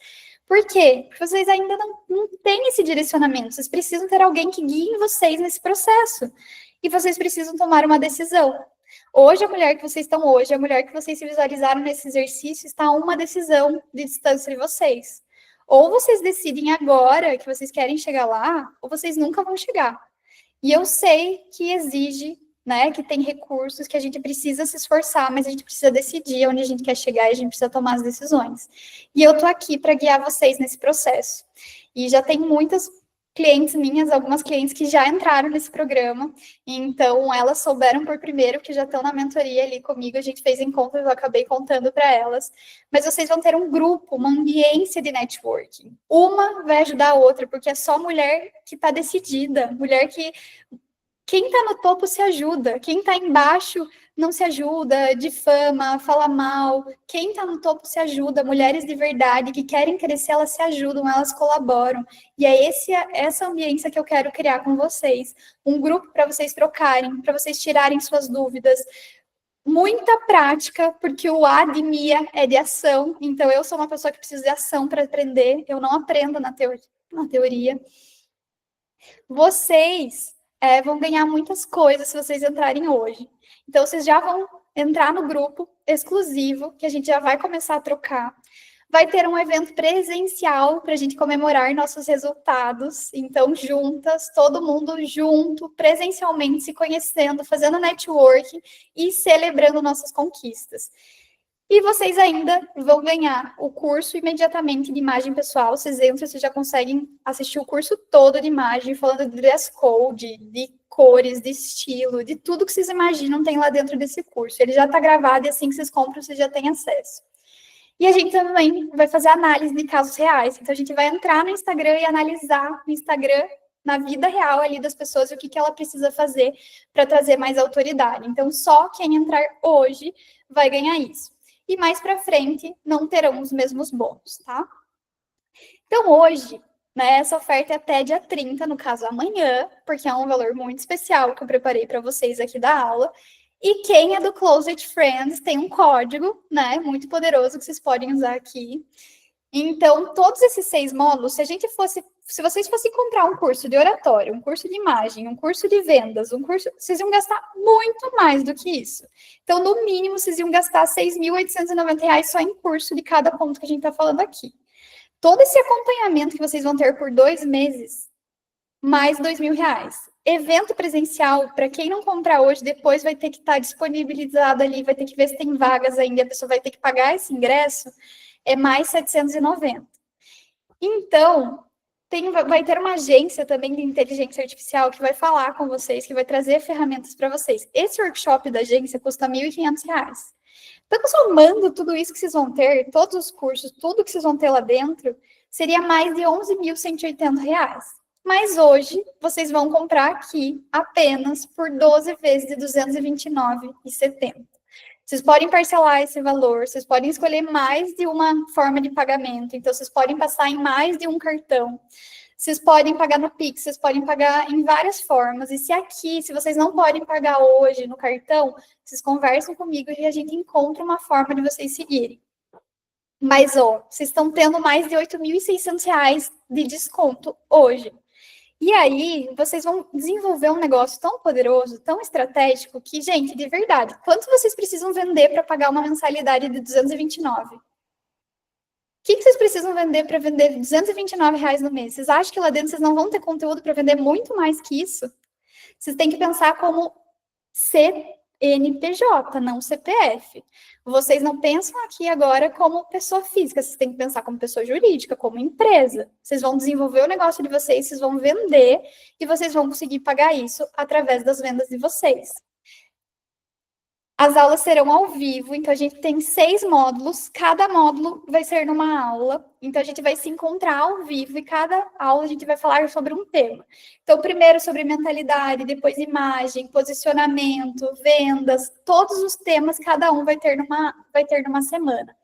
Por quê? Porque vocês ainda não têm esse direcionamento. Vocês precisam ter alguém que guie vocês nesse processo. E vocês precisam tomar uma decisão. Hoje, a mulher que vocês estão hoje, a mulher que vocês se visualizaram nesse exercício, está a uma decisão de distância de vocês. Ou vocês decidem agora que vocês querem chegar lá, ou vocês nunca vão chegar. E eu sei que exige, né, que tem recursos, que a gente precisa se esforçar, mas a gente precisa decidir onde a gente quer chegar e a gente precisa tomar as decisões. E eu tô aqui para guiar vocês nesse processo. E já tem muitas clientes minhas, algumas clientes que já entraram nesse programa, então elas souberam por primeiro, que já estão na mentoria ali comigo, a gente fez encontros, eu acabei contando para elas, mas vocês vão ter um grupo, uma ambiência de networking. Uma vai ajudar a outra, porque é só mulher que está decidida, mulher que quem está no topo se ajuda, quem está embaixo não se ajuda, difama, fala mal. Quem está no topo se ajuda, mulheres de verdade que querem crescer, elas se ajudam, elas colaboram. E é essa ambiência que eu quero criar com vocês. Um grupo para vocês trocarem, para vocês tirarem suas dúvidas. Muita prática, porque o A de Mia é de ação. Então, eu sou uma pessoa que precisa de ação para aprender. Eu não aprendo na teoria. Vocês vão ganhar muitas coisas se vocês entrarem hoje. Então, vocês já vão entrar no grupo exclusivo, que a gente já vai começar a trocar. Vai ter um evento presencial para a gente comemorar nossos resultados. Então, juntas, todo mundo junto, presencialmente, se conhecendo, fazendo networking e celebrando nossas conquistas. E vocês ainda vão ganhar o curso imediatamente de imagem pessoal. Vocês entram, vocês já conseguem assistir o curso todo de imagem, falando de dress code, de cores, de estilo, de tudo que vocês imaginam tem lá dentro desse curso. Ele já está gravado e assim que vocês compram, vocês já têm acesso. E a gente também vai fazer análise de casos reais. Então, a gente vai entrar no Instagram e analisar no Instagram, na vida real ali das pessoas, o que ela precisa fazer para trazer mais autoridade. Então, só quem entrar hoje vai ganhar isso. E mais para frente não terão os mesmos bônus, tá? Então, hoje, né, essa oferta é até dia 30, no caso amanhã, porque é um valor muito especial que eu preparei para vocês aqui da aula. E quem é do Closet Friends tem um código, né, muito poderoso que vocês podem usar aqui. Então, todos esses 6 módulos, se vocês fossem comprar um curso de oratório, um curso de imagem, um curso de vendas, vocês iam gastar muito mais do que isso. Então, no mínimo, vocês iam gastar R$ 6.890 só em curso de cada ponto que a gente está falando aqui. Todo esse acompanhamento que vocês vão ter por 2 meses, mais R$ 2.000. Evento presencial, para quem não comprar hoje, depois vai ter que estar disponibilizado ali, vai ter que ver se tem vagas ainda, a pessoa vai ter que pagar esse ingresso, é mais 790. Então, vai ter uma agência também de inteligência artificial que vai falar com vocês, que vai trazer ferramentas para vocês. Esse workshop da agência custa R$ 1.500. Então, somando tudo isso que vocês vão ter, todos os cursos, tudo que vocês vão ter lá dentro, seria mais de R$ 11.180. Mas hoje, vocês vão comprar aqui apenas por 12 vezes de R$ 229,70. Vocês podem parcelar esse valor, vocês podem escolher mais de uma forma de pagamento, então vocês podem passar em mais de um cartão. Vocês podem pagar no Pix, vocês podem pagar em várias formas. E se vocês não podem pagar hoje no cartão, vocês conversam comigo e a gente encontra uma forma de vocês seguirem. Mas, ó, vocês estão tendo mais de R$ 8.600 de desconto hoje. E aí, vocês vão desenvolver um negócio tão poderoso, tão estratégico, que, gente, de verdade, quanto vocês precisam vender para pagar uma mensalidade de 229? O que vocês precisam vender para vender R$ 229 no mês? Vocês acham que lá dentro vocês não vão ter conteúdo para vender muito mais que isso? Vocês têm que pensar como CNPJ, não CPF. Vocês não pensam aqui agora como pessoa física, vocês têm que pensar como pessoa jurídica, como empresa. Vocês vão desenvolver o negócio de vocês, vocês vão vender e vocês vão conseguir pagar isso através das vendas de vocês. As aulas serão ao vivo, então a gente tem 6 módulos, cada módulo vai ser numa aula, então a gente vai se encontrar ao vivo e cada aula a gente vai falar sobre um tema. Então, primeiro sobre mentalidade, depois imagem, posicionamento, vendas, todos os temas, cada um vai ter numa semana.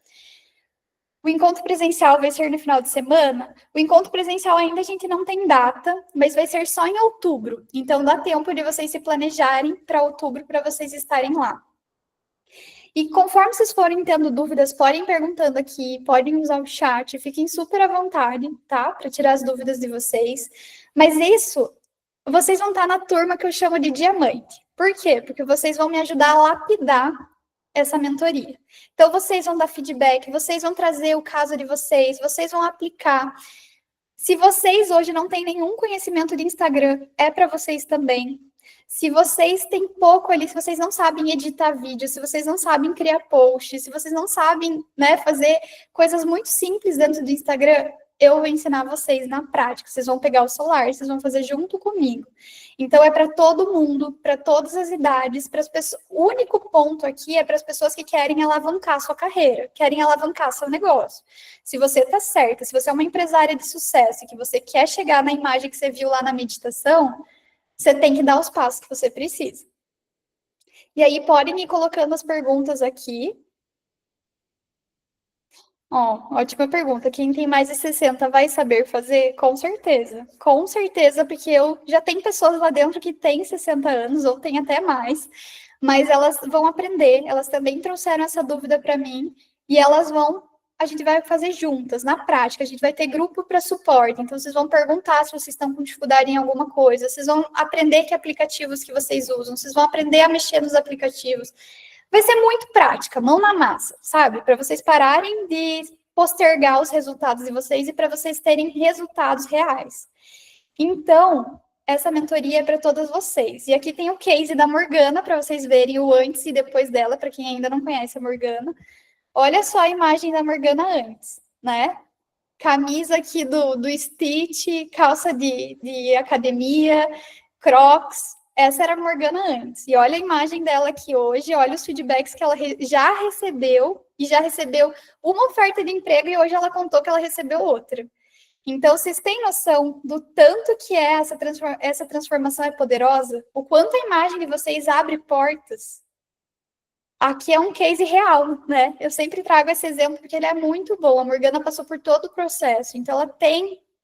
O encontro presencial vai ser no final de semana. O encontro presencial ainda a gente não tem data, mas vai ser só em outubro. Então, dá tempo de vocês se planejarem para outubro, para vocês estarem lá. E conforme vocês forem tendo dúvidas, podem perguntando aqui, podem usar o chat, fiquem super à vontade, tá? Para tirar as dúvidas de vocês. Mas isso, vocês vão estar na turma que eu chamo de diamante. Por quê? Porque vocês vão me ajudar a lapidar essa mentoria. Então, vocês vão dar feedback, vocês vão trazer o caso de vocês vão aplicar. Se vocês hoje não têm nenhum conhecimento de Instagram, é para vocês também. Se vocês têm pouco ali, se vocês não sabem editar vídeo, se vocês não sabem criar post, se vocês não sabem, né, fazer coisas muito simples dentro do Instagram, eu vou ensinar vocês na prática. Vocês vão pegar o celular, vocês vão fazer junto comigo. Então, é para todo mundo, para todas as idades, para as pessoas. O único ponto aqui é para as pessoas que querem alavancar sua carreira, querem alavancar seu negócio. Se você está certa, se você é uma empresária de sucesso, que você quer chegar na imagem que você viu lá na meditação, você tem que dar os passos que você precisa. E aí, podem ir colocando as perguntas aqui. Ó, ótima pergunta. Quem tem mais de 60 vai saber fazer? Com certeza. Com certeza, porque eu já tenho pessoas lá dentro que têm 60 anos, ou tem até mais, mas elas vão aprender, elas também trouxeram essa dúvida para mim, e a gente vai fazer juntas, na prática, a gente vai ter grupo para suporte, então vocês vão perguntar se vocês estão com dificuldade em alguma coisa, vocês vão aprender que aplicativos que vocês usam, vocês vão aprender a mexer nos aplicativos. Vai ser muito prática, mão na massa, sabe? Para vocês pararem de postergar os resultados de vocês e para vocês terem resultados reais. Então, essa mentoria é para todas vocês. E aqui tem o case da Morgana, para vocês verem o antes e depois dela, para quem ainda não conhece a Morgana. Olha só a imagem da Morgana antes, né? Camisa aqui do Stitch, calça de academia, Crocs. Essa era a Morgana antes. E olha a imagem dela aqui hoje, olha os feedbacks que ela já recebeu, e já recebeu uma oferta de emprego, e hoje ela contou que ela recebeu outra. Então, vocês têm noção do tanto que essa transformação é poderosa? O quanto a imagem de vocês abre portas? Aqui é um case real, né? Eu sempre trago esse exemplo porque ele é muito bom. A Morgana passou por todo o processo, então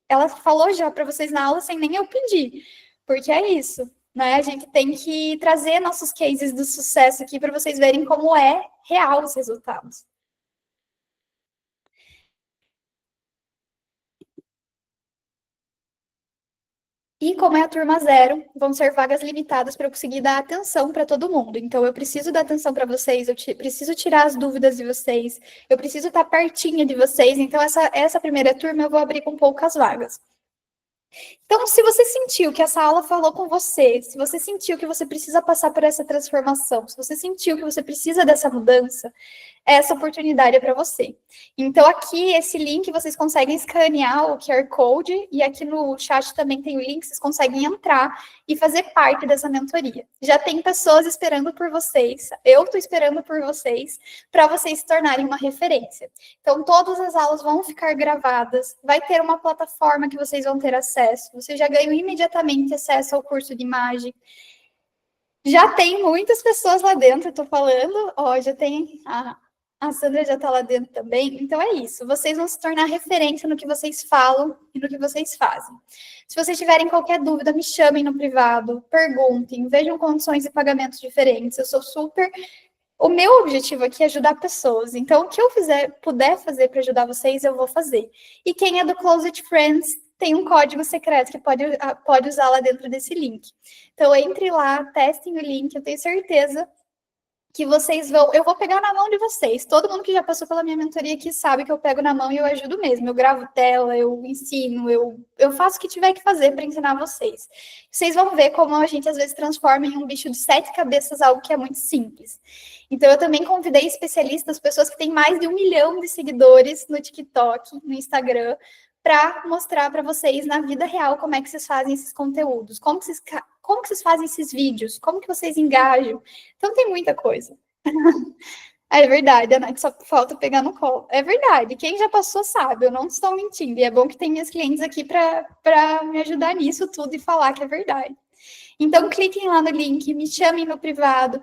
ela falou já para vocês na aula sem nem eu pedir, porque é isso, né? A gente tem que trazer nossos cases do sucesso aqui para vocês verem como é real os resultados. E como é a turma zero, vão ser vagas limitadas para eu conseguir dar atenção para todo mundo. Então, eu preciso dar atenção para vocês, preciso tirar as dúvidas de vocês, eu preciso estar pertinho de vocês. Então, essa primeira turma eu vou abrir com poucas vagas. Então, se você sentiu que essa aula falou com você, se você sentiu que você precisa passar por essa transformação, se você sentiu que você precisa dessa mudança, essa oportunidade é para você. Então, aqui, esse link, vocês conseguem escanear o QR Code, e aqui no chat também tem o link, vocês conseguem entrar e fazer parte dessa mentoria. Já tem pessoas esperando por vocês, eu estou esperando por vocês, para vocês se tornarem uma referência. Então, todas as aulas vão ficar gravadas, vai ter uma plataforma que vocês vão ter acesso, vocês já ganham imediatamente acesso ao curso de imagem. Já tem muitas pessoas lá dentro, eu tô falando, ó, já tem A Sandra já está lá dentro também. Então é isso. Vocês vão se tornar referência no que vocês falam e no que vocês fazem. Se vocês tiverem qualquer dúvida, me chamem no privado, perguntem, vejam condições e pagamentos diferentes. Eu sou super. O meu objetivo aqui é ajudar pessoas. Então, o que eu puder fazer para ajudar vocês, eu vou fazer. E quem é do Closet Friends tem um código secreto que pode usar lá dentro desse link. Então, entre lá, testem o link, eu tenho certeza que vocês vão... Eu vou pegar na mão de vocês. Todo mundo que já passou pela minha mentoria aqui sabe que eu pego na mão e eu ajudo mesmo. Eu gravo tela, eu ensino, eu faço o que tiver que fazer para ensinar vocês. Vocês vão ver como a gente às vezes transforma em um bicho de 7 cabeças algo que é muito simples. Então, eu também convidei especialistas, pessoas que têm mais de 1 milhão de seguidores no TikTok, no Instagram, para mostrar para vocês na vida real como é que vocês fazem esses conteúdos, como que vocês fazem esses vídeos, como que vocês engajam. Então, tem muita coisa. É verdade, a Nath só falta pegar no colo. É verdade, quem já passou sabe, eu não estou mentindo. E é bom que tem minhas clientes aqui para me ajudar nisso tudo e falar que é verdade. Então, cliquem lá no link, me chamem no privado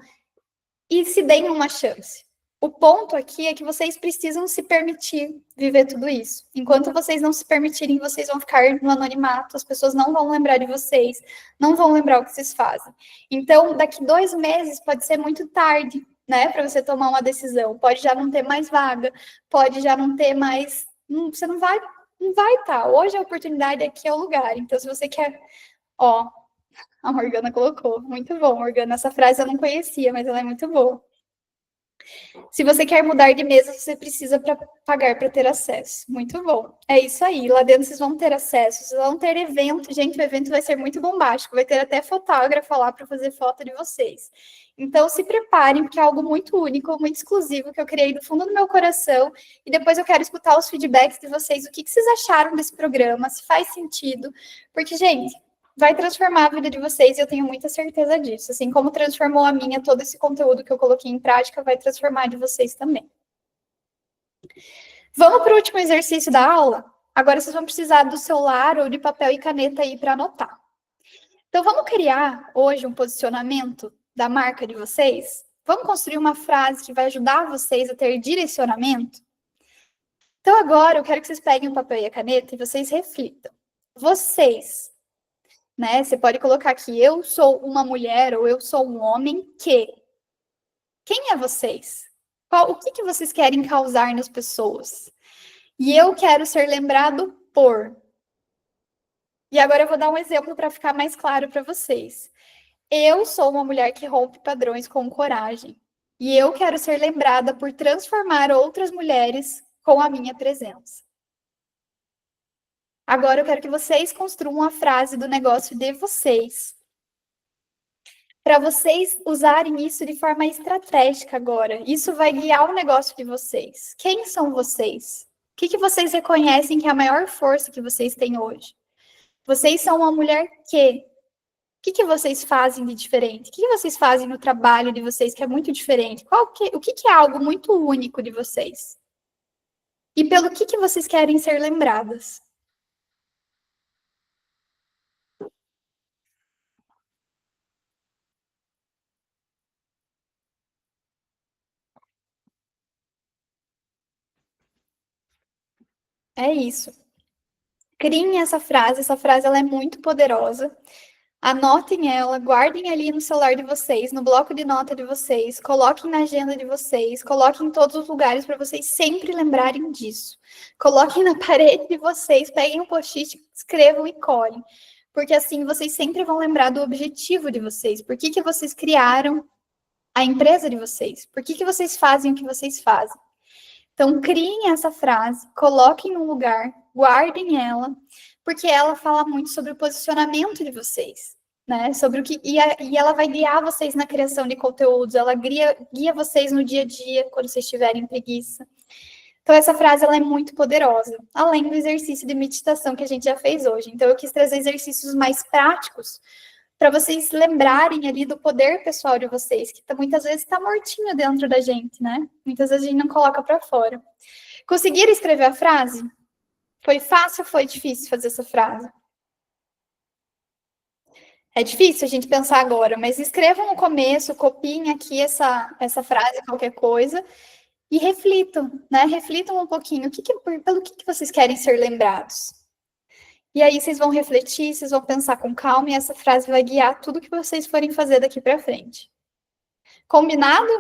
e se deem uma chance. O ponto aqui é que vocês precisam se permitir viver tudo isso. Enquanto vocês não se permitirem, vocês vão ficar no anonimato, as pessoas não vão lembrar de vocês, não vão lembrar o que vocês fazem. Então, daqui 2 meses pode ser muito tarde, né, para você tomar uma decisão. Pode já não ter mais vaga, pode já não ter mais... Você não vai estar. Hoje a oportunidade aqui é o lugar. Então, se você quer... Ó, a Morgana colocou. Muito bom, Morgana. Essa frase eu não conhecia, mas ela é muito boa. Se você quer mudar de mesa, você precisa pagar para ter acesso. Muito bom. É isso aí. Lá dentro vocês vão ter acesso, vocês vão ter evento. Gente, o evento vai ser muito bombástico. Vai ter até fotógrafo lá para fazer foto de vocês. Então, se preparem, porque é algo muito único, muito exclusivo, que eu criei do fundo do meu coração. E depois eu quero escutar os feedbacks de vocês. O que vocês acharam desse programa? Se faz sentido. Porque, gente, vai transformar a vida de vocês e eu tenho muita certeza disso. Assim como transformou a minha, todo esse conteúdo que eu coloquei em prática vai transformar a de vocês também. Vamos para o último exercício da aula? Agora vocês vão precisar do celular ou de papel e caneta aí para anotar. Então vamos criar hoje um posicionamento da marca de vocês? Vamos construir uma frase que vai ajudar vocês a ter direcionamento? Então agora eu quero que vocês peguem o papel e a caneta e vocês reflitam. Vocês, né? Você pode colocar aqui, eu sou uma mulher ou eu sou um homem que... Quem é vocês? O que vocês querem causar nas pessoas? E eu quero ser lembrado por... E agora eu vou dar um exemplo para ficar mais claro para vocês. Eu sou uma mulher que rompe padrões com coragem. E eu quero ser lembrada por transformar outras mulheres com a minha presença. Agora eu quero que vocês construam a frase do negócio de vocês. Para vocês usarem isso de forma estratégica agora. Isso vai guiar o negócio de vocês. Quem são vocês? O que vocês reconhecem que é a maior força que vocês têm hoje? Vocês são uma mulher que... O que vocês fazem de diferente? O que vocês fazem no trabalho de vocês que é muito diferente? O que é algo muito único de vocês? E pelo que vocês querem ser lembradas? É isso. Criem essa frase ela é muito poderosa. Anotem ela, guardem ali no celular de vocês, no bloco de nota de vocês, coloquem na agenda de vocês, coloquem em todos os lugares para vocês sempre lembrarem disso. Coloquem na parede de vocês, peguem um post-it, escrevam e colhem. Porque assim vocês sempre vão lembrar do objetivo de vocês. Por que vocês criaram a empresa de vocês? Por que vocês fazem o que vocês fazem? Então, criem essa frase, coloquem no lugar, guardem ela, porque ela fala muito sobre o posicionamento de vocês, né? Sobre o que e ela vai guiar vocês na criação de conteúdos, ela guia vocês no dia a dia quando vocês tiverem preguiça. Então, essa frase ela é muito poderosa, além do exercício de meditação que a gente já fez hoje. Então, eu quis trazer exercícios mais práticos para vocês lembrarem ali do poder pessoal de vocês, que muitas vezes está mortinho dentro da gente, né? Muitas vezes a gente não coloca para fora. Conseguiram escrever a frase? Foi fácil ou foi difícil fazer essa frase? É difícil a gente pensar agora, mas escrevam no começo, copiem aqui essa frase, qualquer coisa, E reflitam, né? Reflitam um pouquinho, pelo que vocês querem ser lembrados? E aí vocês vão refletir, vocês vão pensar com calma, e essa frase vai guiar tudo que vocês forem fazer daqui para frente. Combinado?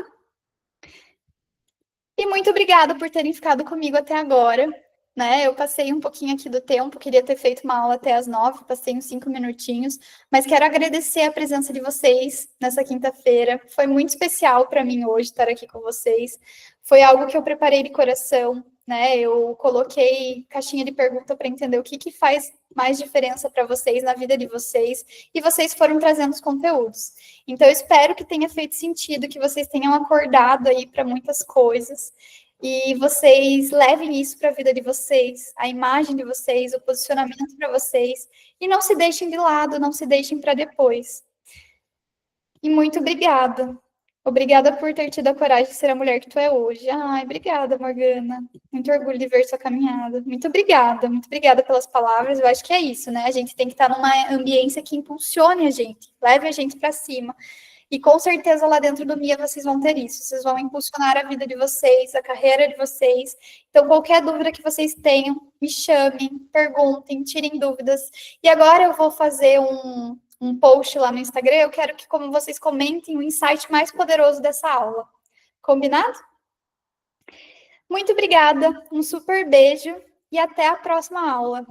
E muito obrigada por terem ficado comigo até agora. Né? Eu passei um pouquinho aqui do tempo, queria ter feito uma aula até as 9, passei uns 5 minutinhos, mas quero agradecer a presença de vocês nessa quinta-feira. Foi muito especial para mim hoje estar aqui com vocês. Foi algo que eu preparei de coração, né? Eu coloquei caixinha de pergunta para entender o que faz mais diferença para vocês na vida de vocês, e vocês foram trazendo os conteúdos. Então, eu espero que tenha feito sentido, que vocês tenham acordado aí para muitas coisas, e vocês levem isso para a vida de vocês, a imagem de vocês, o posicionamento para vocês, e não se deixem de lado, não se deixem para depois. E muito obrigada. Obrigada por ter tido a coragem de ser a mulher que tu é hoje. Ai, obrigada, Morgana. Muito orgulho de ver sua caminhada. Muito obrigada pelas palavras. Eu acho que é isso, né? A gente tem que estar numa ambiência que impulsione a gente, leve a gente para cima. E com certeza lá dentro do MIA vocês vão ter isso. Vocês vão impulsionar a vida de vocês, a carreira de vocês. Então, qualquer dúvida que vocês tenham, me chamem, perguntem, tirem dúvidas. E agora eu vou fazer um post lá no Instagram. Eu quero que, como vocês comentem, o insight mais poderoso dessa aula. Combinado? Muito obrigada, um super beijo e até a próxima aula.